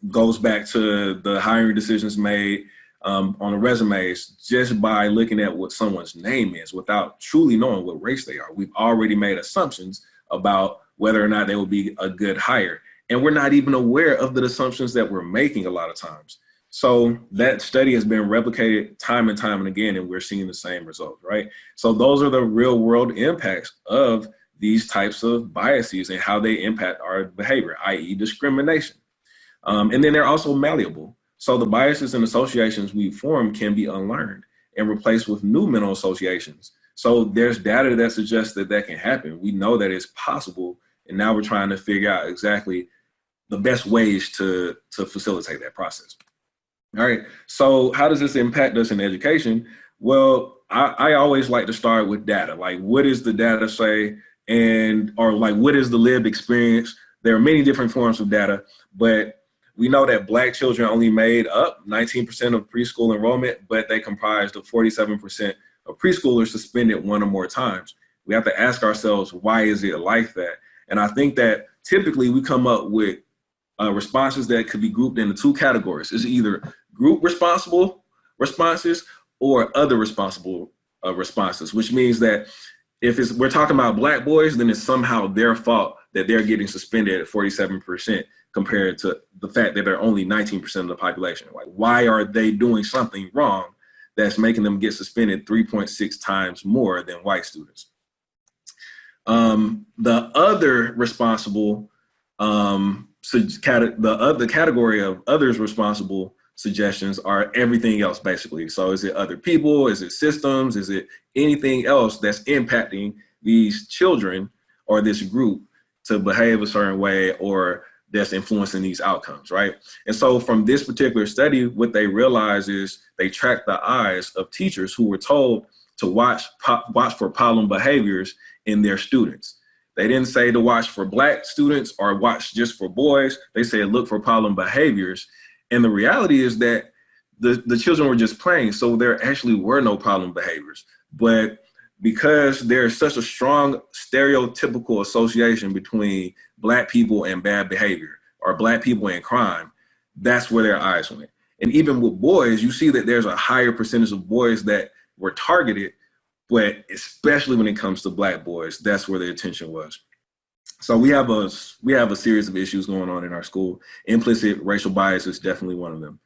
goes back to the hiring decisions made on the resumes just by looking at what someone's name is without truly knowing what race they are. We've already made assumptions about whether or not they will be a good hire. And we're not even aware of the assumptions that we're making a lot of times. So that study has been replicated time and time and again, and we're seeing the same results, right? So those are the real world impacts of these types of biases and how they impact our behavior, i.e. discrimination. And then they're also malleable. So the biases and associations we form can be unlearned and replaced with new mental associations. So there's data that suggests that that can happen. We know that it's possible. And now we're trying to figure out exactly the best ways to facilitate that process. All right. So how does this impact us in education? Well, I always like to start with data. Like, what does the data say? Or like, what is the lived experience? There are many different forms of data, but we know that Black children only made up 19% of preschool enrollment, but they comprised of 47% of preschoolers suspended one or more times. We have to ask ourselves, why is it like that? And I think that typically we come up with responses that could be grouped into two categories. It's either group responsible responses or other responsible responses, which means that if we're talking about Black boys, then it's somehow their fault that they're getting suspended at 47% compared to the fact that they're only 19% of the population. Like, why are they doing something wrong that's making them get suspended 3.6 times more than white students? The other responsible, the category of others responsible suggestions are everything else, basically. So is it other people? Is it systems? Is it anything else that's impacting these children or this group to behave a certain way or that's influencing these outcomes, right? And so from this particular study, what they realized is they tracked the eyes of teachers who were told to watch for problem behaviors in their students. They didn't say to watch for Black students or watch just for boys. They said look for problem behaviors. And the reality is that the children were just playing, so there actually were no problem behaviors. But because there's such a strong stereotypical association between Black people and bad behavior or Black people and crime, that's where their eyes went. And even with boys, you see that there's a higher percentage of boys that were targeted, but especially when it comes to Black boys, that's where the attention was. So we have a series of issues going on in our school. Implicit racial bias is definitely one of them.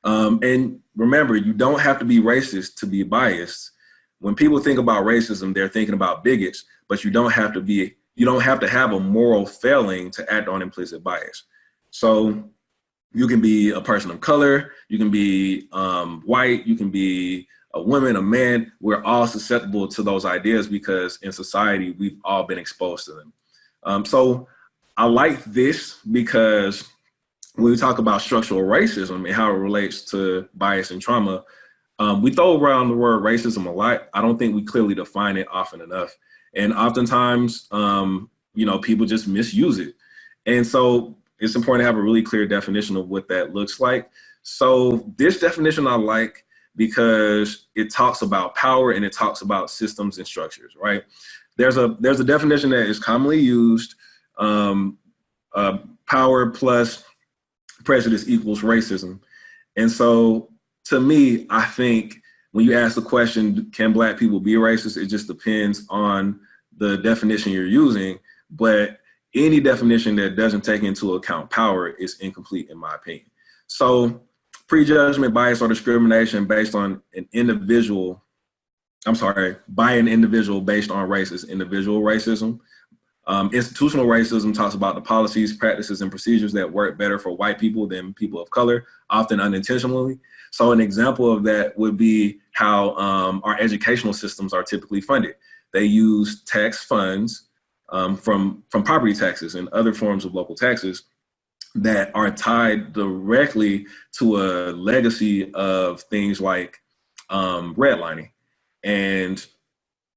And remember, you don't have to be racist to be biased. When people think about racism, they're thinking about bigots, but you don't have to have a moral failing to act on implicit bias. So you can be a person of color, you can be white, you can be a woman, a man. We're all susceptible to those ideas because in society, we've all been exposed to them. So I like this because when we talk about structural racism and how it relates to bias and trauma, we throw around the word racism a lot. I don't think we clearly define it often enough. And oftentimes, people just misuse it. And so it's important to have a really clear definition of what that looks like. So this definition I like because it talks about power and it talks about systems and structures, right? There's a definition that is commonly used, power plus prejudice equals racism. And so to me, I think when you ask the question, can Black people be racist? It just depends on the definition you're using. But any definition that doesn't take into account power is incomplete, in my opinion. So prejudgment, bias, or discrimination based on by an individual based on race is individual racism. Institutional racism talks about the policies, practices, and procedures that work better for white people than people of color, often unintentionally. So an example of that would be how our educational systems are typically funded. They use tax funds from property taxes and other forms of local taxes that are tied directly to a legacy of things like redlining and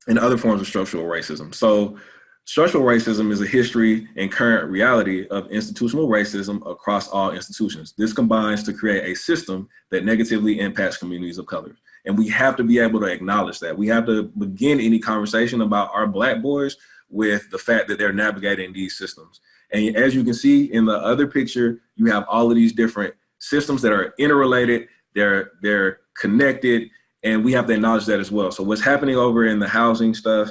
other forms of structural racism. So structural racism is a history and current reality of institutional racism across all institutions. This combines to create a system that negatively impacts communities of color. And we have to be able to acknowledge that. We have to begin any conversation about our Black boys with the fact that they're navigating these systems. And as you can see in the other picture, you have all of these different systems that are interrelated, they're connected, and we have to acknowledge that as well. So what's happening over in the housing stuff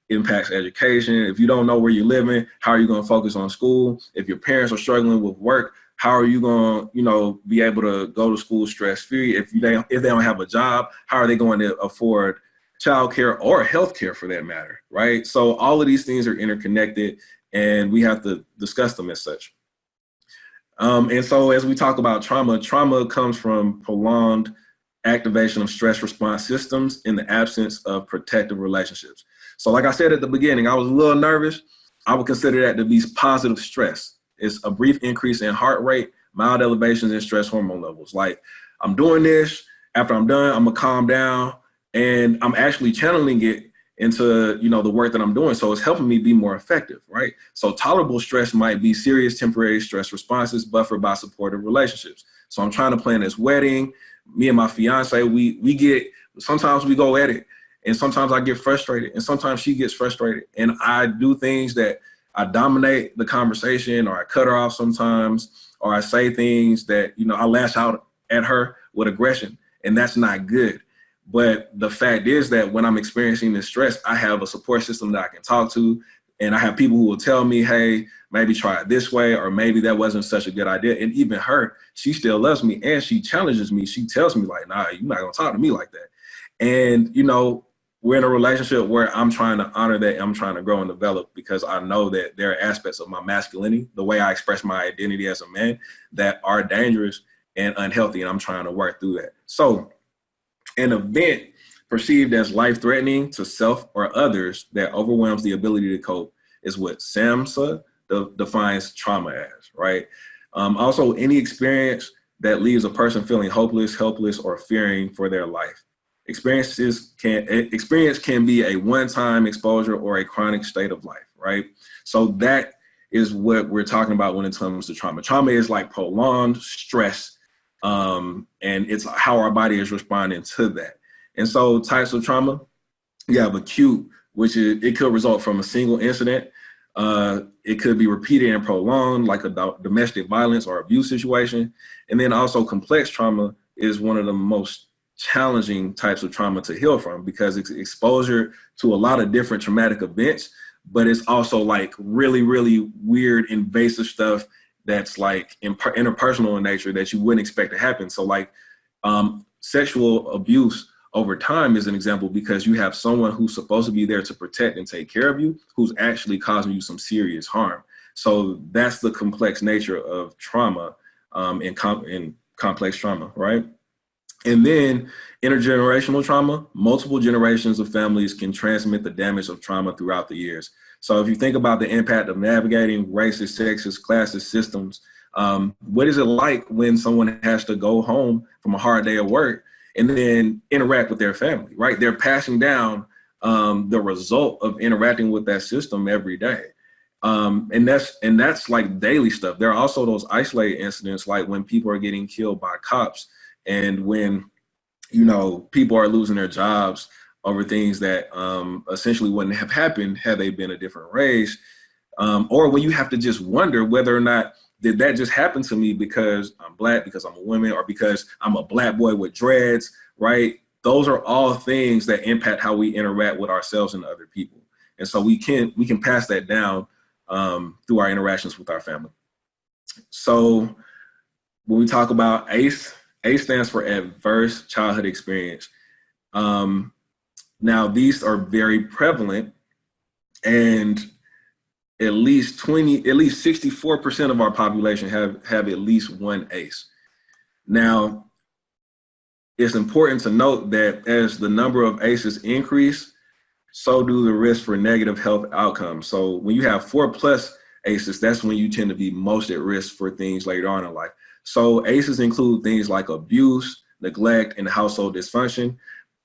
impacts education. If you don't know where you're living, how are you going to focus on school? If your parents are struggling with work, how are you going to, be able to go to school stress-free? If they don't have a job, how are they going to afford childcare or healthcare for that matter, right? So all of these things are interconnected, and we have to discuss them as such. And so as we talk about trauma comes from prolonged activation of stress response systems in the absence of protective relationships. So like I said at the beginning, I was a little nervous. I would consider that to be positive stress. It's a brief increase in heart rate, mild elevations in stress hormone levels. Like, I'm doing this, after I'm done, I'm gonna calm down, and I'm actually channeling it into, the work that I'm doing. So it's helping me be more effective, right? So tolerable stress might be serious temporary stress responses buffered by supportive relationships. So I'm trying to plan this wedding. Me and my fiance, sometimes we go at it, and sometimes I get frustrated, and sometimes she gets frustrated, and I do things that I dominate the conversation, or I cut her off sometimes, or I say things that, I lash out at her with aggression, and that's not good. But the fact is that when I'm experiencing this stress, I have a support system that I can talk to, and I have people who will tell me, hey, maybe try it this way, or maybe that wasn't such a good idea. And even her, she still loves me, and she challenges me. She tells me like, nah, you're not gonna talk to me like that. And, we're in a relationship where I'm trying to honor that. I'm trying to grow and develop, because I know that there are aspects of my masculinity, the way I express my identity as a man, that are dangerous and unhealthy, and I'm trying to work through that. So an event perceived as life-threatening to self or others that overwhelms the ability to cope is what SAMHSA defines trauma as, right? Also, any experience that leaves a person feeling hopeless, helpless, or fearing for their life. Experience can be a one-time exposure or a chronic state of life, right? So that is what we're talking about when it comes to trauma. Trauma is like prolonged stress, and it's how our body is responding to that. And so types of trauma, you have acute, which it could result from a single incident. It could be repeated and prolonged, like a domestic violence or abuse situation. And then also complex trauma is one of the most challenging types of trauma to heal from, because it's exposure to a lot of different traumatic events, but it's also like really, really weird, invasive stuff that's like interpersonal in nature that you wouldn't expect to happen. So like sexual abuse over time is an example, because you have someone who's supposed to be there to protect and take care of you, who's actually causing you some serious harm. So that's the complex nature of trauma and complex trauma, right? And then intergenerational trauma, multiple generations of families can transmit the damage of trauma throughout the years. So if you think about the impact of navigating racist, sexist, classist systems, what is it like when someone has to go home from a hard day of work and then interact with their family, right? They're passing down the result of interacting with that system every day. And that's like daily stuff. There are also those isolated incidents, like when people are getting killed by cops, and when, people are losing their jobs over things that essentially wouldn't have happened had they been a different race, or when you have to just wonder whether or not did that just happen to me because I'm Black, because I'm a woman, or because I'm a Black boy with dreads, right? Those are all things that impact how we interact with ourselves and other people. And so we can pass that down through our interactions with our family. So when we talk about ACE stands for Adverse Childhood Experience. Now, these are very prevalent, and at least 64% of our population have at least one ACE. Now, it's important to note that as the number of ACEs increase, so do the risk for negative health outcomes. So when you have 4+ ACEs, that's when you tend to be most at risk for things later on in life. So ACEs include things like abuse, neglect, and household dysfunction.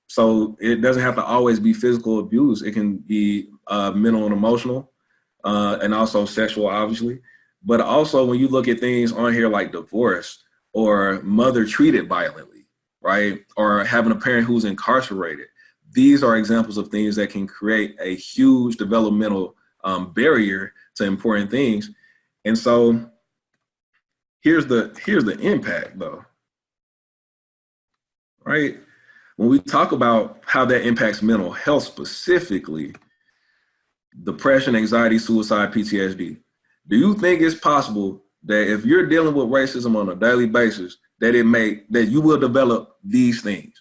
So it doesn't have to always be physical abuse. It can be mental and emotional, and also sexual, obviously. But also when you look at things on here like divorce or mother treated violently, right? Or having a parent who's incarcerated. These are examples of things that can create a huge developmental barrier to important things. And so here's the impact though, right? When we talk about how that impacts mental health specifically, depression, anxiety, suicide, PTSD, do you think it's possible that if you're dealing with racism on a daily basis, that you will develop these things?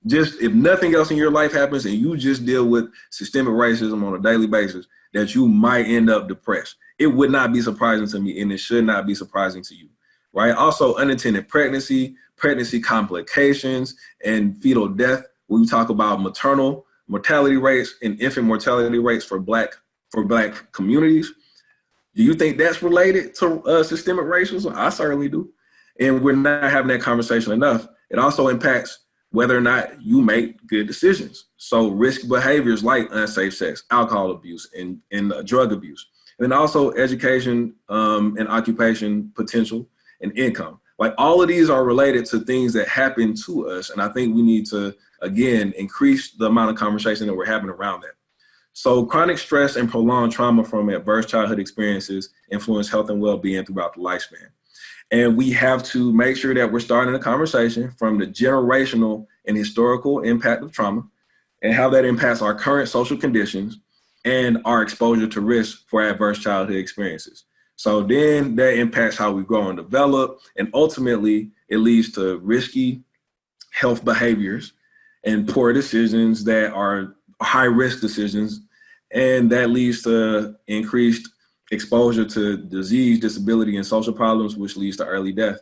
Just if nothing else in your life happens and you just deal with systemic racism on a daily basis, that you might end up depressed. It would not be surprising to me, and it should not be surprising to you, right? Also, unintended pregnancy, pregnancy complications, and fetal death. When we talk about maternal mortality rates and infant mortality rates for Black communities, do you think that's related to systemic racism? I certainly do. And we're not having that conversation enough. It also impacts whether or not you make good decisions. So risk behaviors like unsafe sex, alcohol abuse, and drug abuse. And then also education and occupation potential and income. Like all of these are related to things that happen to us. And I think we need to, again, increase the amount of conversation that we're having around that. So chronic stress and prolonged trauma from adverse childhood experiences influence health and well-being throughout the lifespan. And we have to make sure that we're starting a conversation from the generational and historical impact of trauma and how that impacts our current social conditions and our exposure to risk for adverse childhood experiences. So then that impacts how we grow and develop, and ultimately it leads to risky health behaviors and poor decisions that are high risk decisions, and that leads to increased exposure to disease, disability, and social problems, which leads to early death.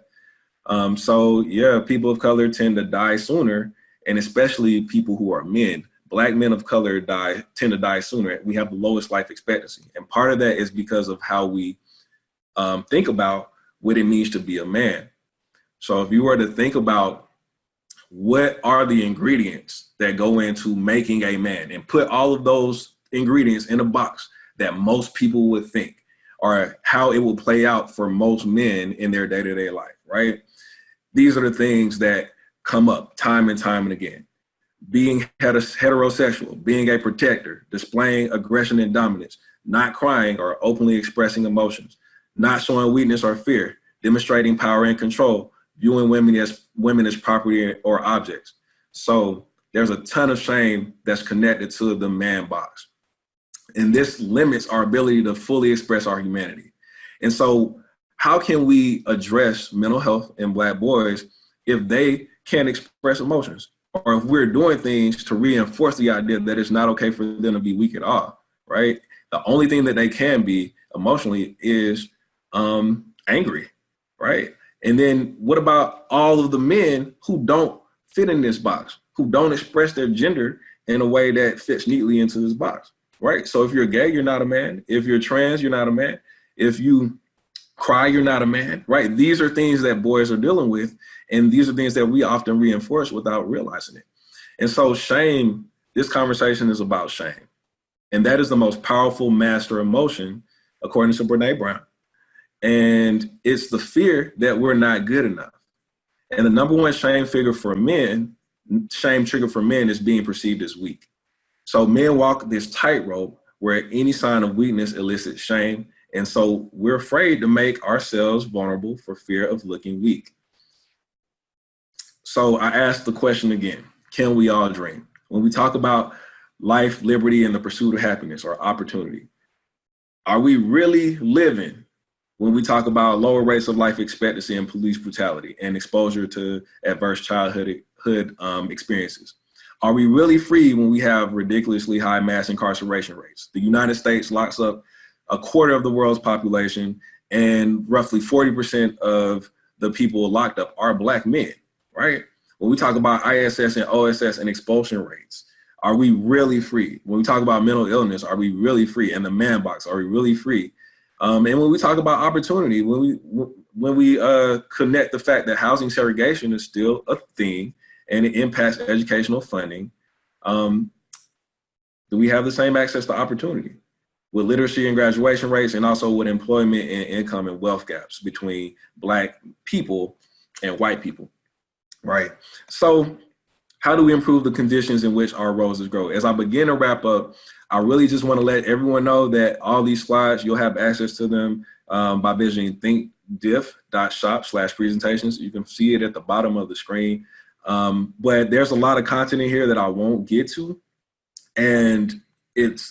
So yeah, people of color tend to die sooner, and especially people who are men. Black men of color tend to die sooner. We have the lowest life expectancy. And part of that is because of how we think about what it means to be a man. So if you were to think about what are the ingredients that go into making a man and put all of those ingredients in a box that most people would think, or how it will play out for most men in their day-to-day life, right? These are the things that come up time and time and again. Being heterosexual, being a protector, displaying aggression and dominance, not crying or openly expressing emotions, not showing weakness or fear, demonstrating power and control, viewing women as property or objects. So there's a ton of shame that's connected to the man box. And this limits our ability to fully express our humanity. And so how can we address mental health in Black boys if they can't express emotions? Or if we're doing things to reinforce the idea that it's not okay for them to be weak at all, right? The only thing that they can be emotionally is angry, right? And then what about all of the men who don't fit in this box, who don't express their gender in a way that fits neatly into this box, right? So if you're gay, you're not a man. If you're trans, you're not a man. If you cry, you're not a man, right? These are things that boys are dealing with, and these are things that we often reinforce without realizing it. And so shame, this conversation is about shame. And that is the most powerful master emotion, according to Brené Brown. And it's the fear that we're not good enough. And the number one shame trigger for men is being perceived as weak. So men walk this tightrope where any sign of weakness elicits shame. And so we're afraid to make ourselves vulnerable for fear of looking weak. So I ask the question again, can we all dream? When we talk about life, liberty, and the pursuit of happiness or opportunity, are we really living when we talk about lower rates of life expectancy and police brutality and exposure to adverse childhood experiences? Are we really free when we have ridiculously high mass incarceration rates? The United States locks up a quarter of the world's population, and roughly 40% of the people locked up are Black men, right? When we talk about ISS and OSS and expulsion rates, are we really free? When we talk about mental illness, are we really free? And the man box, are we really free? And when we talk about opportunity, when we connect the fact that housing segregation is still a thing and it impacts educational funding, do we have the same access to opportunity with literacy and graduation rates, and also with employment and income and wealth gaps between Black people and white people, right? So how do we improve the conditions in which our roses grow? As I begin to wrap up, I really just want to let everyone know that all these slides, you'll have access to them by visiting thinkdiff.shop/presentations. You can see it at the bottom of the screen. But there's a lot of content in here that I won't get to. And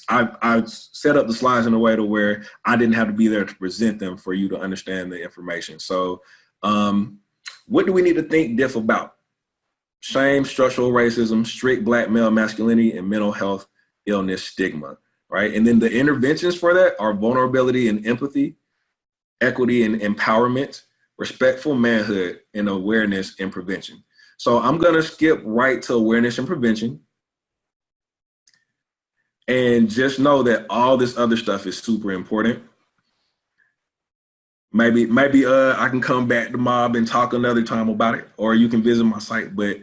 I've set up the slides in a way to where I didn't have to be there to present them for you to understand the information. So what do we need to think diff about? Shame, structural racism, strict Black male masculinity, and mental health illness stigma, right? And then the interventions for that are vulnerability and empathy, equity and empowerment, respectful manhood, and awareness and prevention. So I'm gonna skip right to awareness and prevention. And just know that all this other stuff is super important. Maybe I can come back to Mob and talk another time about it, or you can visit my site, but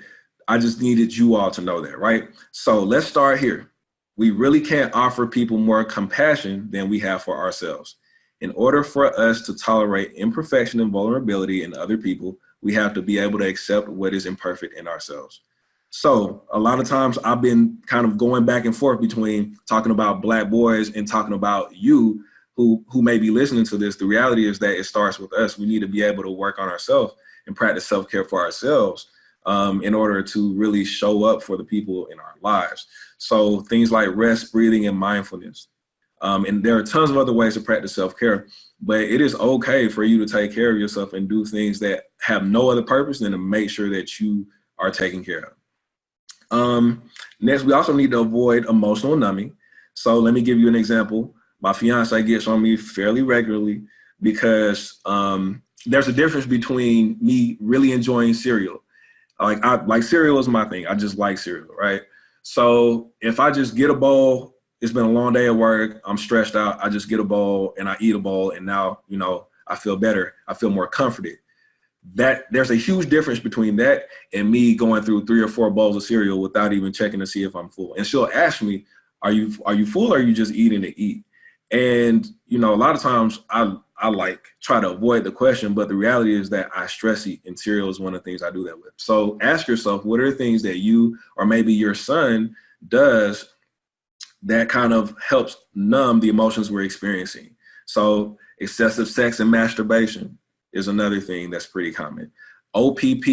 I just needed you all to know that, right? So let's start here. We really can't offer people more compassion than we have for ourselves. In order for us to tolerate imperfection and vulnerability in other people, we have to be able to accept what is imperfect in ourselves. So a lot of times I've been kind of going back and forth between talking about Black boys and talking about you who may be listening to this. The reality is that it starts with us. We need to be able to work on ourselves and practice self-care for ourselves in order to really show up for the people in our lives. So things like rest, breathing, and mindfulness. And there are tons of other ways to practice self-care, but it is okay for you to take care of yourself and do things that have no other purpose than to make sure that you are taken care of. Next, we also need to avoid emotional numbing. So let me give you an example. My fiance gets on me fairly regularly because there's a difference between me really enjoying cereal. Like cereal is my thing. I just like cereal, right? So if I just get a bowl, it's been a long day at work, I'm stressed out, I just get a bowl and I eat a bowl, and now, I feel better. I feel more comforted. That there's a huge difference between that and me going through 3 or 4 bowls of cereal without even checking to see if I'm full. And she'll ask me, are you full, or are you just eating to eat? And, a lot of times I try to avoid the question, but the reality is that I stress eat, and cereal is one of the things I do that with. So ask yourself, what are the things that you, or maybe your son does that kind of helps numb the emotions we're experiencing? So excessive sex and masturbation is another thing that's pretty common. OPP,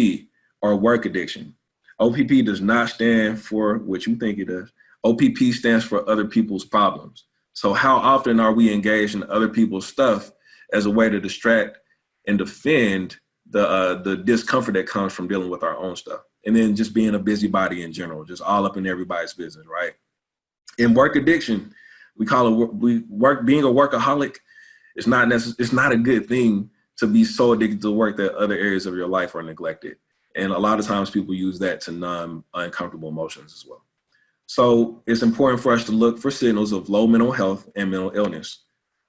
or work addiction. OPP does not stand for what you think it does. OPP stands for other people's problems. So how often are we engaged in other people's stuff as a way to distract and defend the discomfort that comes from dealing with our own stuff? And then just being a busybody in general, just all up in everybody's business, right? In work addiction, we call it being a workaholic. It's not a good thing to be so addicted to work that other areas of your life are neglected. And a lot of times people use that to numb uncomfortable emotions as well. So it's important for us to look for signals of low mental health and mental illness.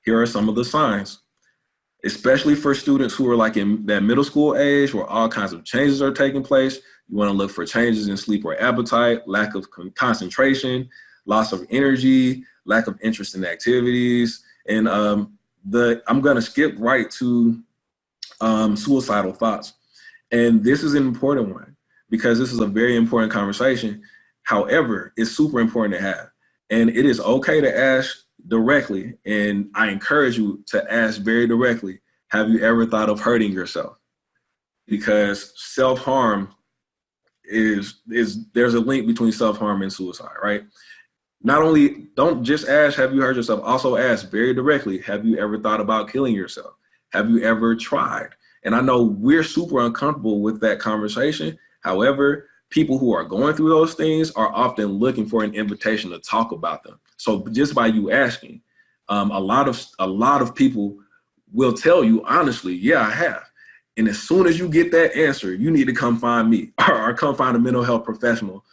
Here are some of the signs, especially for students who are like in that middle school age where all kinds of changes are taking place. You want to look for changes in sleep or appetite, lack of concentration, loss of energy, lack of interest in activities. And I'm going to skip right to suicidal thoughts. And this is an important one because this is a very important conversation. However, it's super important to have. And it is okay to ask directly. And I encourage you to ask very directly, have you ever thought of hurting yourself? Because self-harm there's a link between self-harm and suicide, right? Not only, don't just ask, have you hurt yourself? Also ask very directly, have you ever thought about killing yourself? Have you ever tried? And I know we're super uncomfortable with that conversation. However, people who are going through those things are often looking for an invitation to talk about them. So just by you asking, A lot of people will tell you honestly, yeah, I have. And as soon as you get that answer, you need to come find me or come find a mental health professional.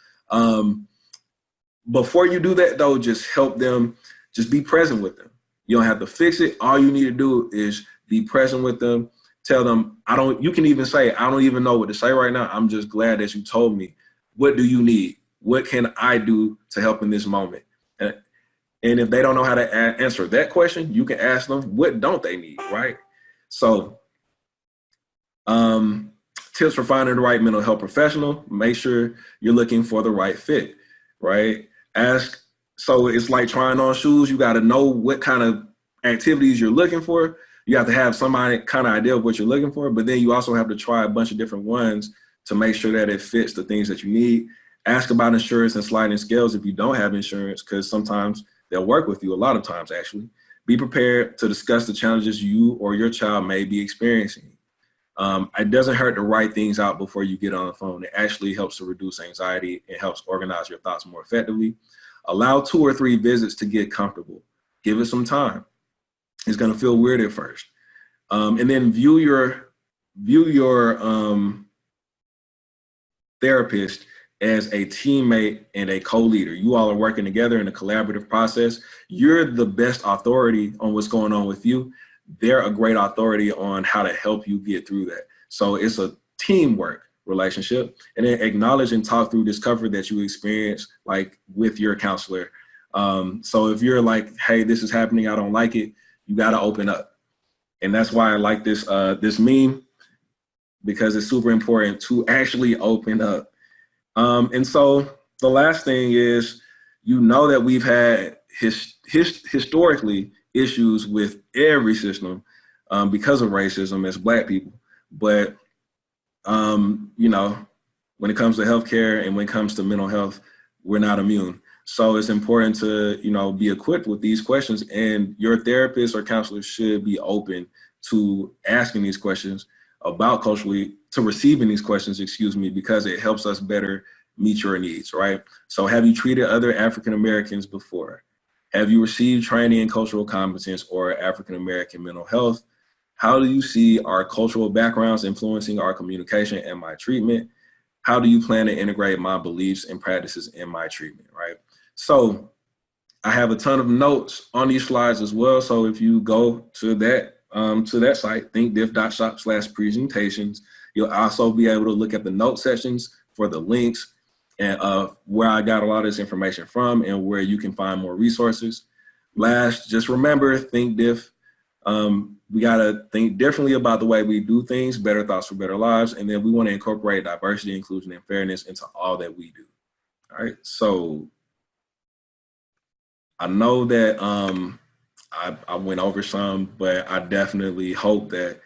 Before you do that though, just help them, just be present with them. You don't have to fix it. All you need to do is be present with them. Tell them, you can even say, I don't even know what to say right now. I'm just glad that you told me. What do you need? What can I do to help in this moment? And if they don't know how to answer that question, you can ask them, what don't they need, right? So tips for finding the right mental health professional: make sure you're looking for the right fit, right? So it's like trying on shoes. You got to know what kind of activities you're looking for. You have to have some kind of idea of what you're looking for, but then you also have to try a bunch of different ones to make sure that it fits the things that you need. Ask about insurance and sliding scales if you don't have insurance, because sometimes they'll work with you, a lot of times actually. Be prepared to discuss the challenges you or your child may be experiencing. It doesn't hurt to write things out before you get on the phone. It actually helps to reduce anxiety. It helps organize your thoughts more effectively. Allow 2 or 3 visits to get comfortable. Give it some time. It's going to feel weird at first. And then view your therapist as a teammate and a co-leader. You all are working together in a collaborative process. You're the best authority on what's going on with you. They're a great authority on how to help you get through that. So it's a teamwork relationship. And then acknowledge and talk through discomfort that you experience, like with your counselor. So if you're like, hey, this is happening, I don't like it, you got to open up. And that's why I like this meme, because it's super important to actually open up. And so the last thing is, that we've had historically issues with every system because of racism as Black people. But, when it comes to healthcare and when it comes to mental health, we're not immune. So it's important to, be equipped with these questions, and your therapist or counselor should be open to asking these questions about receiving these questions, because it helps us better meet your needs, right? So have you treated other African Americans before? Have you received training in cultural competence or African American mental health? How do you see our cultural backgrounds influencing our communication and my treatment? How do you plan to integrate my beliefs and practices in my treatment, right? So I have a ton of notes on these slides as well. So if you go to that site, thinkdiff.shop/presentations, you'll also be able to look at the note sections for the links and where I got a lot of this information from and where you can find more resources. Last, just remember, think diff. We got to think differently about the way we do things, better thoughts for better lives. And then we want to incorporate diversity, inclusion, and fairness into all that we do. All right. So I know that I went over some, but I definitely hope that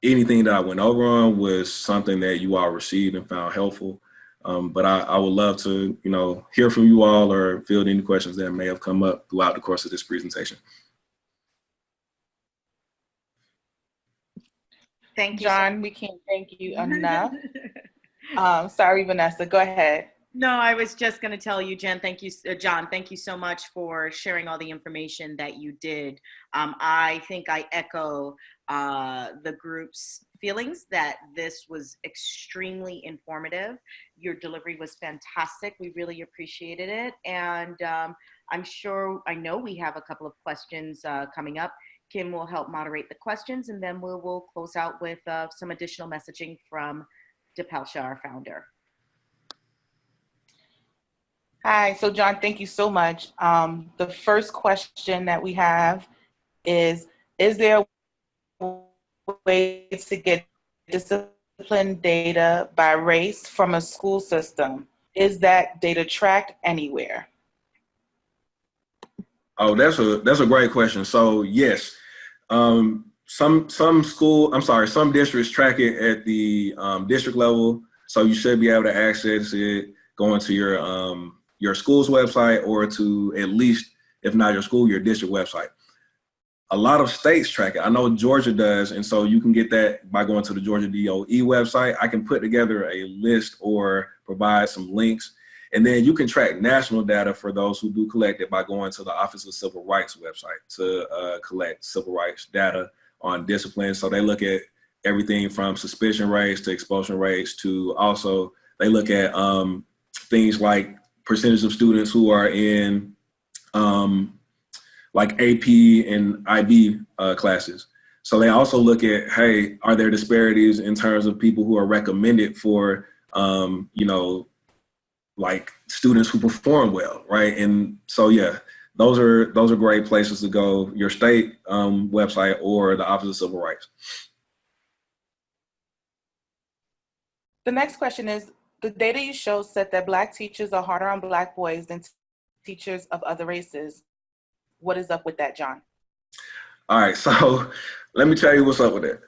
anything that I went over on was something that you all received and found helpful. But I would love to, hear from you all or field any questions that may have come up throughout the course of this presentation. Thank you, John. We can't thank you enough. Sorry, Vanessa, go ahead. No, I was just going to tell you, Jen, thank you, John, thank you so much for sharing all the information that you did. I think I echo the group's feelings that this was extremely informative. Your delivery was fantastic. We really appreciated it. And I know we have a couple of questions coming up. Kim will help moderate the questions, and then we'll close out with some additional messaging from Dipelsha, our founder. Hi, so John, thank you so much. The first question that we have is there a way to get discipline data by race from a school system? Is that data tracked anywhere? Oh, that's a great question. So yes, some districts track it at the district level. So you should be able to access it going to your school's website, or to, at least, if not your school, your district website. A lot of states track it. I know Georgia does, and so you can get that by going to the Georgia DOE website. I can put together a list or provide some links. And then you can track national data for those who do collect it by going to the Office of Civil Rights website to collect civil rights data on discipline. So they look at everything from suspicion rates to expulsion rates to also they look at things like percentage of students who are in like AP and IB classes. So they also look at, hey, are there disparities in terms of people who are recommended for, like students who perform well, right? And so, yeah, those are great places to go, your state website or the Office of Civil Rights. The next question is, the data you showed said that Black teachers are harder on Black boys than teachers of other races. What is up with that, John? All right, so let me tell you what's up with that.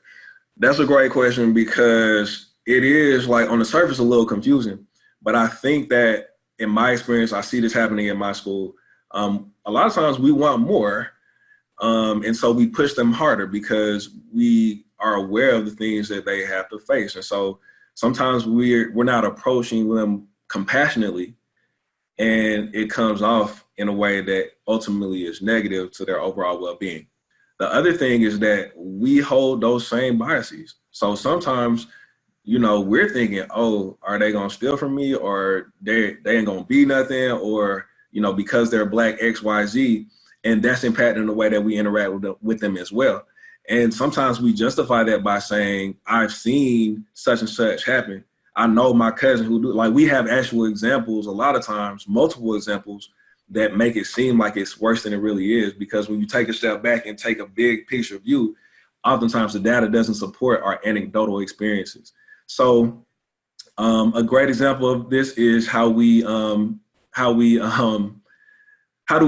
That's a great question because it is like on the surface a little confusing, but I think that in my experience, I see this happening in my school. A lot of times we want more, and so we push them harder because we are aware of the things that they have to face. And so sometimes we're not approaching them compassionately, and it comes off in a way that ultimately is negative to their overall well-being. The other thing is that we hold those same biases. So sometimes, we're thinking, oh, are they gonna steal from me, or they ain't gonna be nothing, or, because they're Black X, Y, Z, and that's impacting the way that we interact with them as well. And sometimes we justify that by saying, I've seen such and such happen. I know my cousin who do, like we have actual examples, a lot of times, multiple examples that make it seem like it's worse than it really is. Because when you take a step back and take a big picture view, oftentimes the data doesn't support our anecdotal experiences. So a great example of this is how do we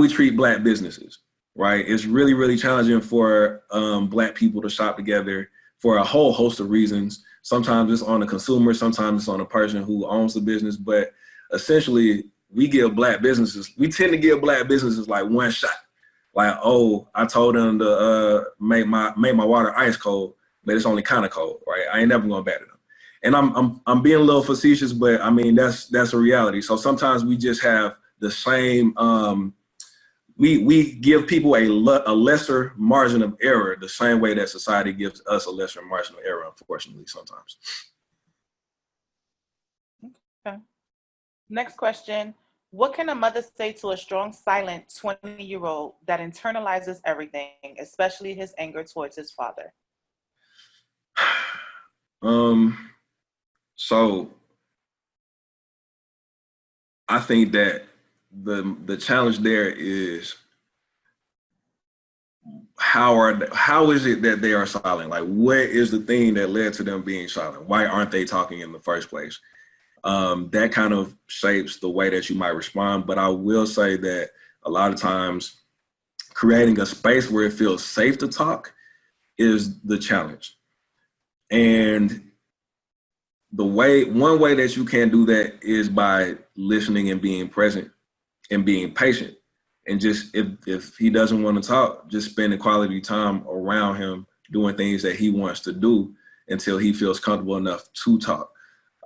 treat Black businesses, right? It's really, really challenging for Black people to shop together for a whole host of reasons. Sometimes it's on the consumer, sometimes it's on the person who owns the business, but essentially we tend to give Black businesses like one shot. Like, oh, I told them to make my water ice cold, but it's only kind of cold, right? I ain't never going back to them. And I'm being a little facetious, but I mean, that's a reality. So sometimes we just have the same, we give people a lesser margin of error the same way that society gives us a lesser margin of error, unfortunately, sometimes. Okay. Next question. What can a mother say to a strong, silent 20-year-old that internalizes everything, especially his anger towards his father? So I think that the challenge there is how is it that they are silent? Like, what is the thing that led to them being silent? Why aren't they talking in the first place? That kind of shapes the way that you might respond. But I will say that a lot of times creating a space where it feels safe to talk is the challenge. And one way that you can do that is by listening and being present and being patient. And just if he doesn't want to talk, just spending quality time around him doing things that he wants to do until he feels comfortable enough to talk.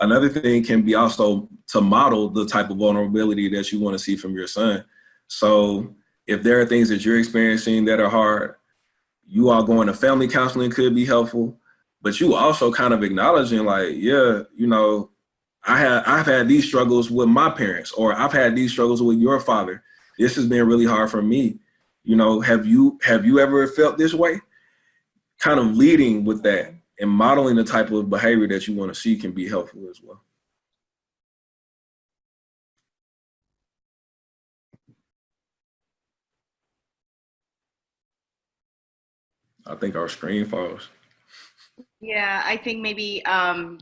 Another thing can be also to model the type of vulnerability that you want to see from your son. So if there are things that you're experiencing that are hard, you all going to family counseling could be helpful, but you also kind of acknowledging like, yeah, I've had these struggles with my parents, or I've had these struggles with your father. This has been really hard for me. Have you ever felt this way? Kind of leading with that and modeling the type of behavior that you want to see can be helpful as well. I think our screen froze. Yeah, I think maybe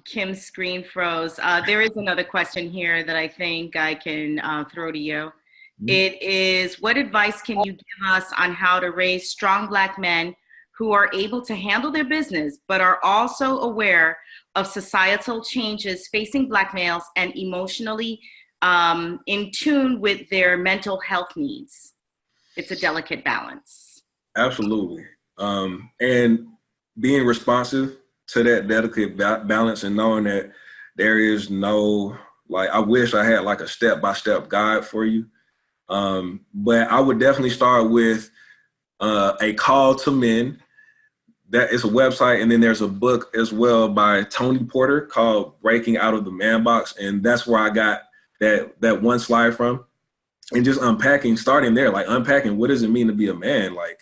Kim's screen froze. There is another question here that I think I can throw to you. It is, what advice can you give us on how to raise strong Black men who are able to handle their business, but are also aware of societal changes facing Black males and emotionally in tune with their mental health needs? It's a delicate balance. Absolutely. And being responsive to that delicate balance and knowing that there is no Like, I wish I had like a step-by-step guide for you. But I would definitely start with a call to men. That is a website, and then there's a book as well by Tony Porter called Breaking Out of the Man Box, and that's where I got that one slide from. And just starting there, like unpacking what does it mean to be a man? Like,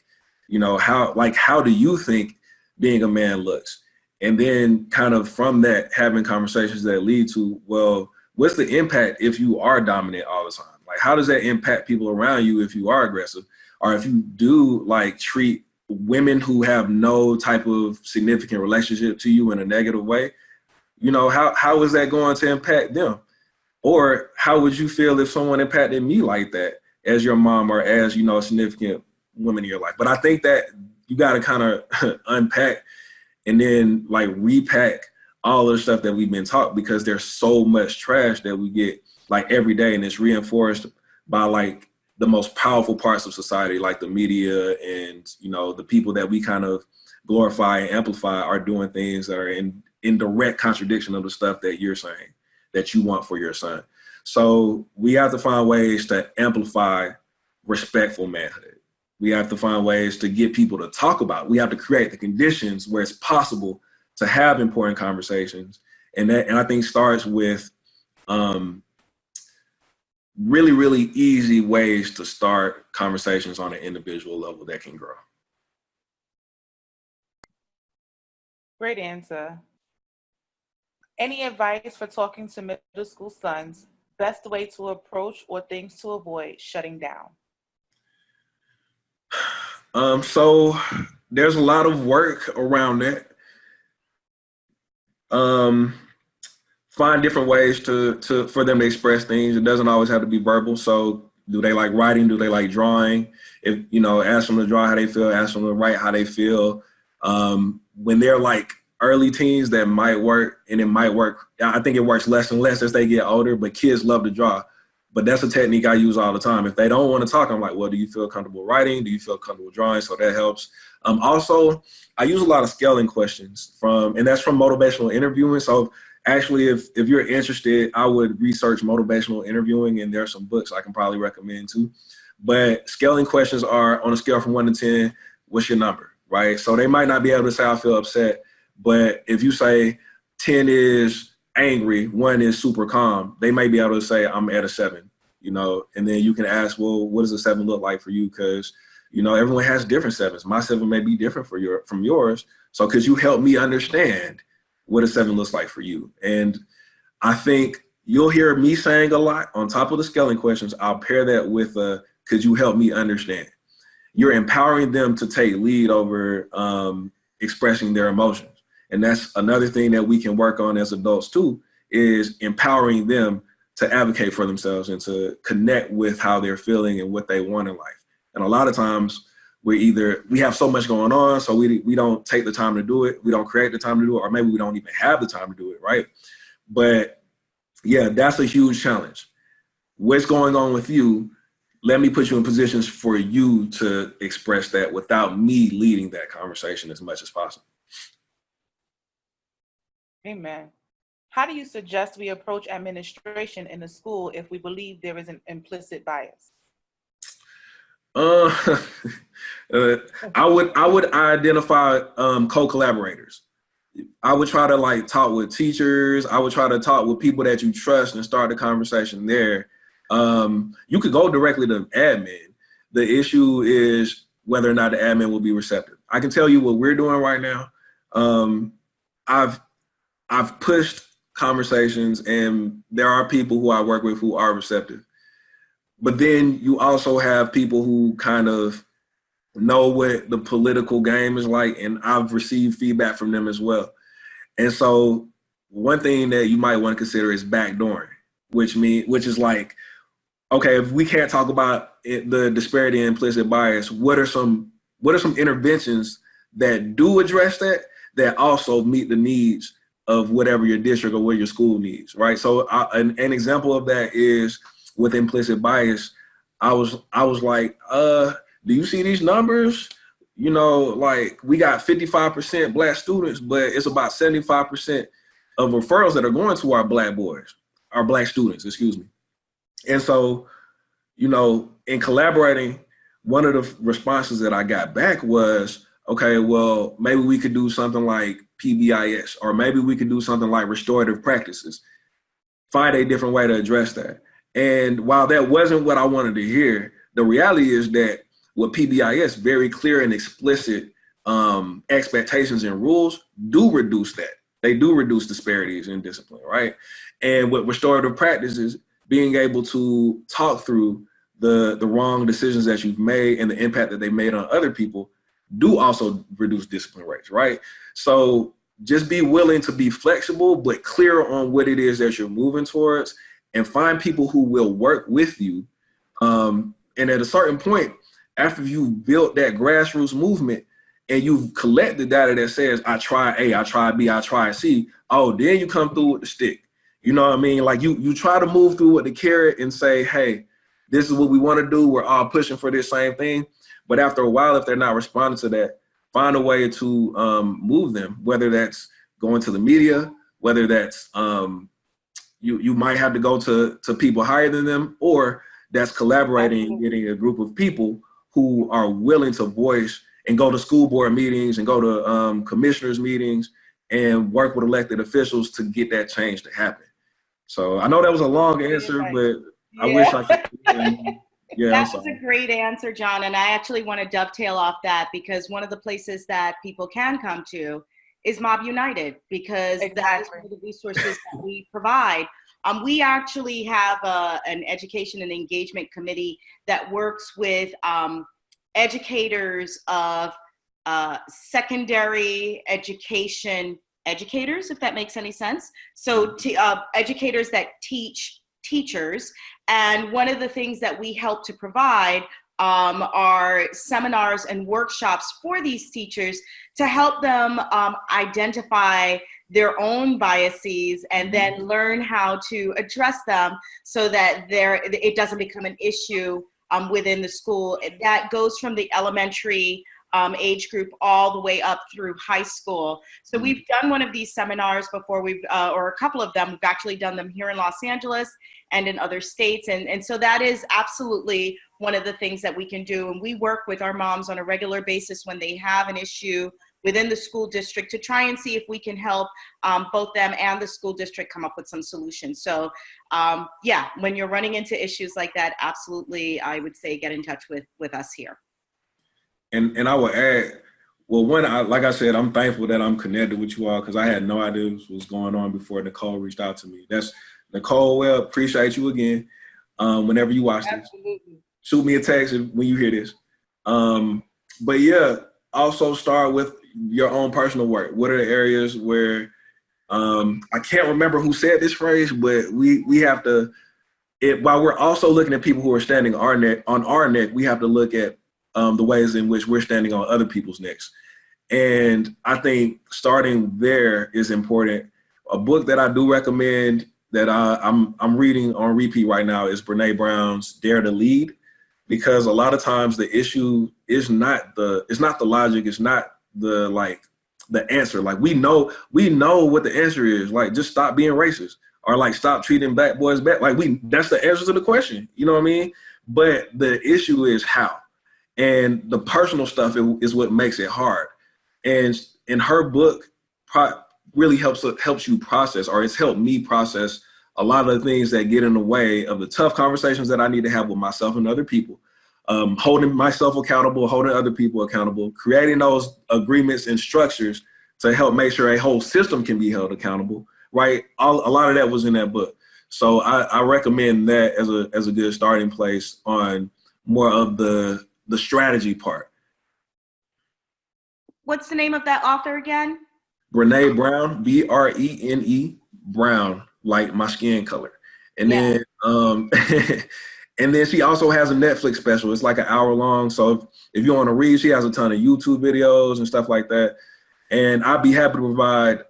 how do you think being a man looks? And then kind of from that, having conversations that lead to, well, what's the impact if you are dominant all the time? Like, how does that impact people around you if you are aggressive? Or if you do like treat women who have no type of significant relationship to you in a negative way, how is that going to impact them? Or how would you feel if someone impacted me like that as your mom or as, a significant woman in your life? But I think that you got to kind of unpack and then like repack all of the stuff that we've been taught, because there's so much trash that we get like every day, and it's reinforced by like the most powerful parts of society, like the media and, the people that we kind of glorify and amplify are doing things that are in direct contradiction of the stuff that you're saying that you want for your son. So we have to find ways to amplify respectful manhood. We have to find ways to get people to talk about it. We have to create the conditions where it's possible to have important conversations. And I think starts with really, really easy ways to start conversations on an individual level that can grow. Great answer. Any advice for talking to middle school sons? Best way to approach or things to avoid shutting down? So there's a lot of work around that. Find different ways for them to express things. It doesn't always have to be verbal. So do they like writing? Do they like drawing? If, ask them to draw how they feel, ask them to write how they feel. When they're like early teens, that might work, and it might work. I think it works less and less as they get older, but kids love to draw. But that's a technique I use all the time. If they don't want to talk, I'm like, well, do you feel comfortable writing? Do you feel comfortable drawing? So that helps. Also, I use a lot of scaling questions and that's from motivational interviewing. So actually, if you're interested, I would research motivational interviewing, and there are some books I can probably recommend too. But scaling questions are on a scale from 1 to 10, what's your number, right? So they might not be able to say I feel upset, but if you say 10 is angry, 1 is super calm, they may be able to say I'm at a 7, and then you can ask, well, what does a 7 look like for you? Because, everyone has different 7s. My 7 may be different from yours. So could you help me understand what a 7 looks like for you? And I think you'll hear me saying a lot on top of the scaling questions. I'll pair that with could you help me understand? You're empowering them to take lead over expressing their emotions. And that's another thing that we can work on as adults too, is empowering them to advocate for themselves and to connect with how they're feeling and what they want in life. And a lot of times we have so much going on, so we don't take the time to do it. We don't create the time to do it, or maybe we don't even have the time to do it, right? But yeah, that's a huge challenge. What's going on with you? Let me put you in positions for you to express that without me leading that conversation as much as possible. Amen. How do you suggest we approach administration in the school if we believe there is an implicit bias? I would identify co-collaborators. I would try to talk with teachers. I would try to talk with people that you trust and start the conversation there. You could go directly to admin. The issue is whether or not the admin will be receptive. I can tell you what we're doing right now. I've pushed conversations, and there are people who I work with who are receptive. But then you also have people who kind of know what the political game is like, and I've received feedback from them as well. And so one thing that you might want to consider is backdooring, which is like, okay, if we can't talk about the disparity and implicit bias, what are some interventions that do address that also meet the needs of whatever your district or what your school needs, right? So an example of that is with implicit bias. I was like, do you see these numbers? We got 55% Black students, but it's about 75% of referrals that are going to our Black boys. our Black students, excuse me. And so, you know, in collaborating, one of the responses that I got back was, okay, well, maybe we could do something like PBIS, or maybe we could do something like restorative practices. Find a different way to address that. And while that wasn't what I wanted to hear, the reality is that with PBIS, very clear and explicit expectations and rules do reduce that. They do reduce disparities in discipline, right? And with restorative practices, being able to talk through the wrong decisions that you've made and the impact that they made on other people do also reduce discipline rates, right? So just be willing to be flexible, but clear on what it is that you're moving towards, and find people who will work with you. And at a certain point, after you've built that grassroots movement and you've collected data that says, I try A, I try B, I try C, oh, then you come through with the stick. You know what I mean? Like you try to move through with the carrot and say, hey, this is what we want to do. We're all pushing for this same thing. But after a while, if they're not responding to that, find a way to move them, whether that's going to the media, whether that's you might have to go to people higher than them, or that's collaborating and getting a group of people who are willing to voice and go to school board meetings and go to commissioners meetings and work with elected officials to get that change to happen. So I know that was a long answer, but I wish I could. Yeah, that was a great answer, John. And I actually want to dovetail off that, because one of the places that people can come to is Mob United, because that is one of the resources that we provide. We actually have an education and engagement committee that works with educators of secondary education educators, if that makes any sense. So educators that teach teachers. And one of the things that we help to provide are seminars and workshops for these teachers to help them identify their own biases and then learn how to address them so that it doesn't become an issue within the school. That goes from the elementary age group all the way up through high school. So we've done one of these seminars before, or a couple of them. We've actually done them here in Los Angeles and in other states. And so that is absolutely one of the things that we can do. And we work with our moms on a regular basis when they have an issue within the school district to try and see if we can help both them and the school district come up with some solutions. So yeah, when you're running into issues like that, absolutely, I would say get in touch with us here. And I would add, well, like I said, I'm thankful that I'm connected with you all, because I had no idea what was going on before Nicole reached out to me. That's Nicole. Well, appreciate you again. Whenever you watch this, shoot me a text when you hear this. But yeah, also start with your own personal work. What are the areas where I can't remember who said this phrase, but we have to. While we're also looking at people who are standing on our neck, we have to look at the ways in which we're standing on other people's necks. And I think starting there is important. A book that I do recommend that I'm reading on repeat right now is Brene Brown's Dare to Lead, because a lot of times the issue is not the logic, it's not the answer. Like we know what the answer is. Like, just stop being racist, or like stop treating black boys bad. Like that's the answer to the question. You know what I mean? But the issue is how. And the personal stuff is what makes it hard. And in her book, really helps you process, or it's helped me process a lot of the things that get in the way of the tough conversations that I need to have with myself and other people. Holding myself accountable, holding other people accountable, creating those agreements and structures to help make sure a whole system can be held accountable, right? A lot of that was in that book. So I recommend that as a good starting place on more of the strategy part. What's the name of that author again? Brene Brown, Brene Brown, like my skin color. And then and then she also has a Netflix special. It's like an hour long. So if you want to read, she has a ton of YouTube videos and stuff like that. And I'd be happy to provide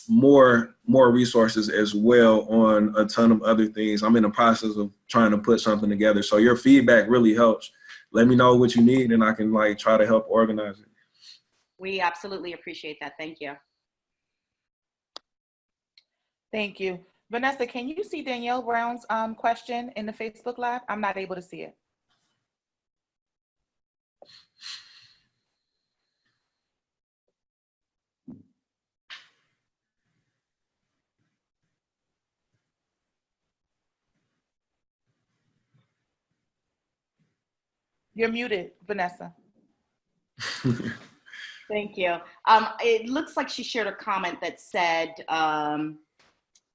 more resources as well on a ton of other things. I'm in the process of trying to put something together. So your feedback really helps. Let me know what you need and I can try to help organize it. We absolutely appreciate that. Thank you. Thank you. Vanessa, can you see Danielle Brown's question in the Facebook Live? I'm not able to see it. You're muted, Vanessa. Thank you. It looks like she shared a comment that said,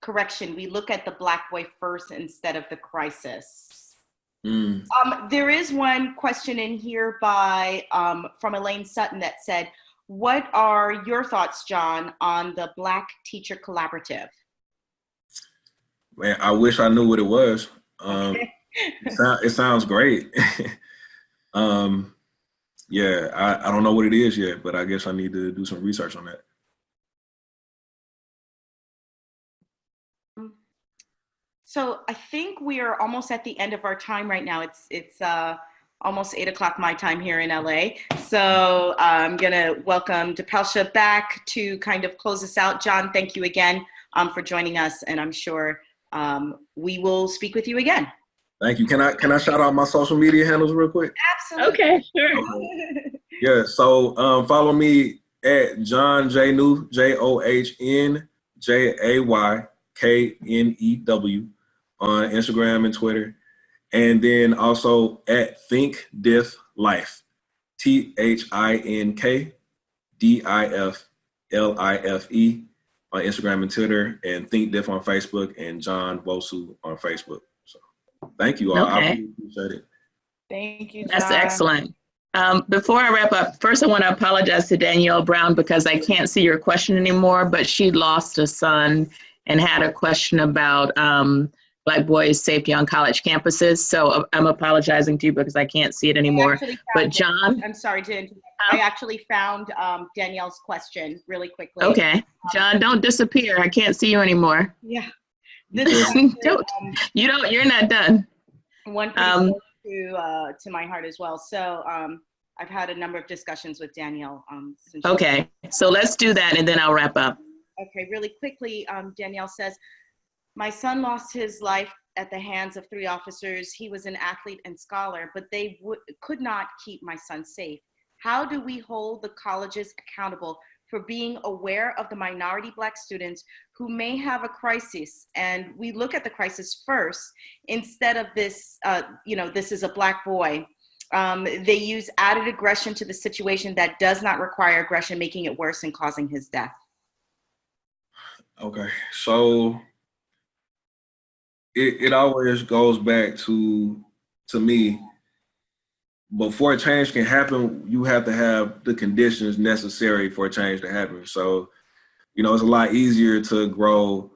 correction, we look at the Black boy first instead of the crisis. There is one question in here by from Elaine Sutton that said, what are your thoughts, John, on the Black Teacher Collaborative? Man, I wish I knew what it was. It sounds great. Yeah, I don't know what it is yet, but I guess I need to do some research on that. So I think we are almost at the end of our time right now. It's almost 8 o'clock my time here in LA. So I'm gonna welcome Dipelsha back to kind of close us out. John, thank you again for joining us, and I'm sure we will speak with you again. Thank you. Can I shout out my social media handles real quick? Absolutely. Okay, sure. Okay. Yeah, so follow me at John J New, JohnNjayknew on Instagram and Twitter. And then also at Think Diff Life, ThinkDiflife on Instagram and Twitter, and Think Diff on Facebook, and John Nwosu on Facebook. So thank you all. Okay. I really appreciate it. Thank you, John. That's excellent. Before I wrap up, first I want to apologize to Danielle Brown because I can't see your question anymore, but she lost a son and had a question about Black boys' safety on college campuses. So I'm apologizing to you because I can't see it anymore. But John? I'm sorry to interrupt. I actually found Danielle's question really quickly. Okay. John, don't disappear. I can't see you anymore. Yeah. This is you're not done. one to my heart as well. So I've had a number of discussions with Danielle. Okay, so let's do that and then I'll wrap up. Okay, really quickly, Danielle says, my son lost his life at the hands of 3 officers. He was an athlete and scholar, but they could not keep my son safe. How do we hold the colleges accountable for being aware of the minority Black students who may have a crisis? And we look at the crisis first instead of this, this is a Black boy. They use added aggression to the situation that does not require aggression, making it worse and causing his death. Okay, so it always goes back to me, before change can happen, you have to have the conditions necessary for change to happen. So, it's a lot easier to grow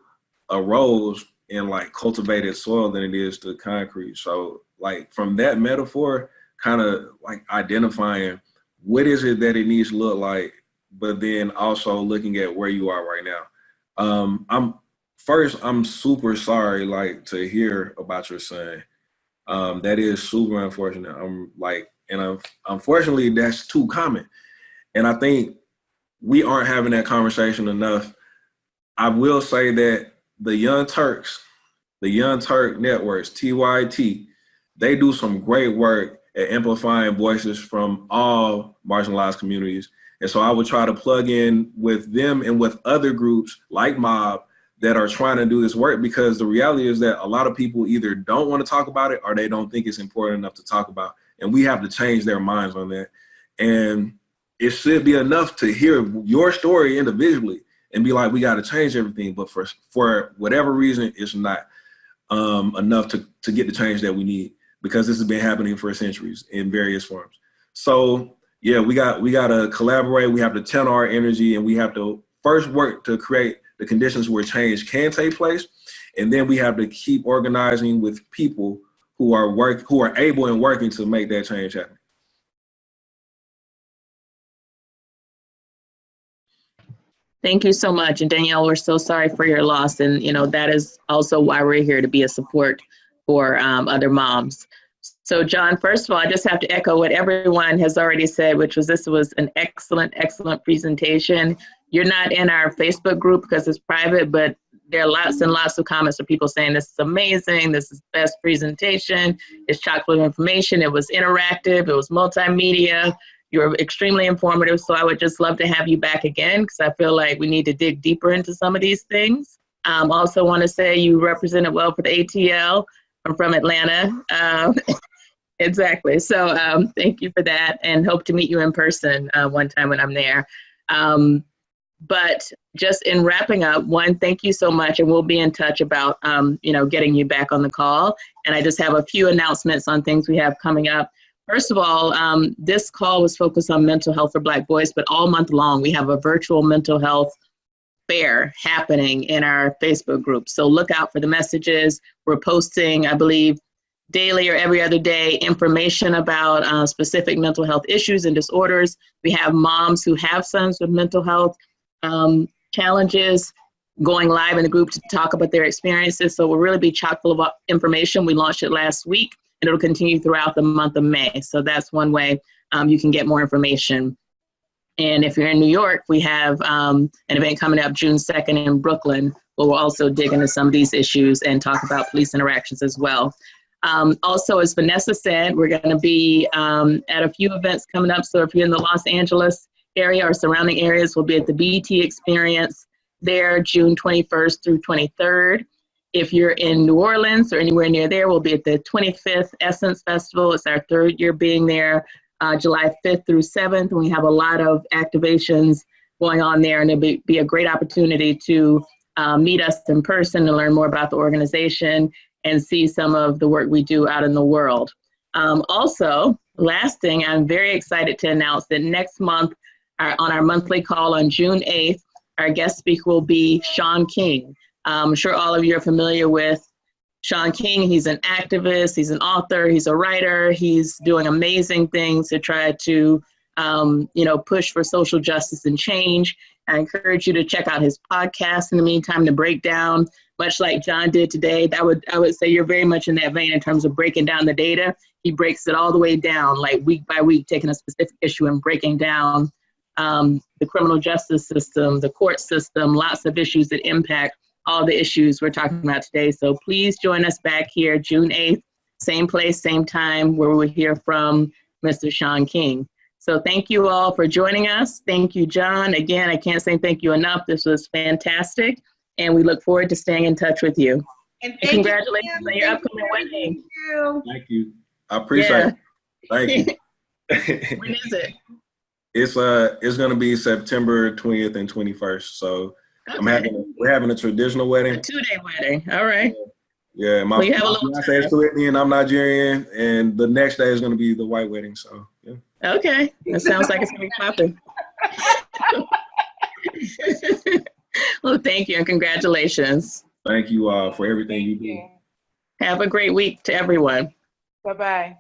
a rose in like cultivated soil than it is to concrete. So like from that metaphor, kind of like identifying what is it that it needs to look like, but then also looking at where you are right now. I'm super sorry, like, to hear about your son. That is super unfortunate. Unfortunately, that's too common. And I think we aren't having that conversation enough. I will say that the Young Turk networks, TYT, they do some great work at amplifying voices from all marginalized communities. And so I would try to plug in with them and with other groups like Mob that are trying to do this work, because the reality is that a lot of people either don't want to talk about it or they don't think it's important enough to talk about. And we have to change their minds on that. And it should be enough to hear your story individually and be like, we got to change everything. But for whatever reason, it's not enough to get the change that we need, because this has been happening for centuries in various forms. So yeah, we got to collaborate. We have to channel our energy, and we have to first work to create the conditions where change can take place. And then we have to keep organizing with people who are able and working to make that change happen. Thank you so much. And Danielle, we're so sorry for your loss. And, that is also why we're here, to be a support for other moms. So John, first of all, I just have to echo what everyone has already said, which was this was an excellent, excellent presentation. You're not in our Facebook group because it's private, but there are lots and lots of comments of people saying this is amazing, this is the best presentation, it's chock full of information, it was interactive, it was multimedia, you were extremely informative. So I would just love to have you back again, because I feel like we need to dig deeper into some of these things. Also want to say you represented well for the ATL. I'm from Atlanta. Exactly. So thank you for that, and hope to meet you in person one time when I'm there. But just in wrapping up, one, thank you so much, and we'll be in touch about, getting you back on the call. And I just have a few announcements on things we have coming up. First of all, this call was focused on mental health for Black boys, but all month long, we have a virtual mental health fair happening in our Facebook group. So look out for the messages. We're posting, I believe, daily or every other day information about specific mental health issues and disorders. We have moms who have sons with mental health challenges going live in the group to talk about their experiences. So we'll really be chock full of information. We launched it last week, and it'll continue throughout the month of May. So that's one way you can get more information. And if you're in New York, we have an event coming up June 2nd in Brooklyn, where we'll also dig into some of these issues and talk about police interactions as well. Also, as Vanessa said, we're going to be at a few events coming up. So if you're in the Los Angeles area or surrounding areas, we'll be at the BT Experience there June 21st through 23rd. If you're in New Orleans or anywhere near there, we'll be at the 25th Essence Festival. It's our third year being there, July 5th through 7th. And we have a lot of activations going on there, and it'll be a great opportunity to meet us in person and learn more about the organization and see some of the work we do out in the world. Also, last thing, I'm very excited to announce that next month, on our monthly call on June 8th, our guest speaker will be Sean King. I'm sure all of you are familiar with Sean King. He's an activist, he's an author, he's a writer, he's doing amazing things to try to push for social justice and change. I encourage you to check out his podcast in the meantime to break down, much like John did today. I would say you're very much in that vein in terms of breaking down the data. He breaks it all the way down, like week by week, taking a specific issue and breaking down the criminal justice system, the court system, lots of issues that impact all the issues we're talking about today. So please join us back here June 8th, same place, same time, where we'll hear from Mr. Sean King. So thank you all for joining us. Thank you, John. Again, I can't say thank you enough. This was fantastic. And we look forward to staying in touch with you. And congratulations on your upcoming wedding. Thank you. I appreciate it. Thank you. When is it? It's going to be September 20th and 21st. So okay. We're having a traditional wedding. A 2-day wedding. All right. Yeah, my fiance is Caribbean, I'm Nigerian, and the next day is going to be the white wedding. So yeah. Okay, that sounds like it's going to be popping. Well, thank you and congratulations. Thank you for everything you do. Have a great week to everyone. Bye-bye.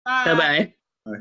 Bye-bye. Bye.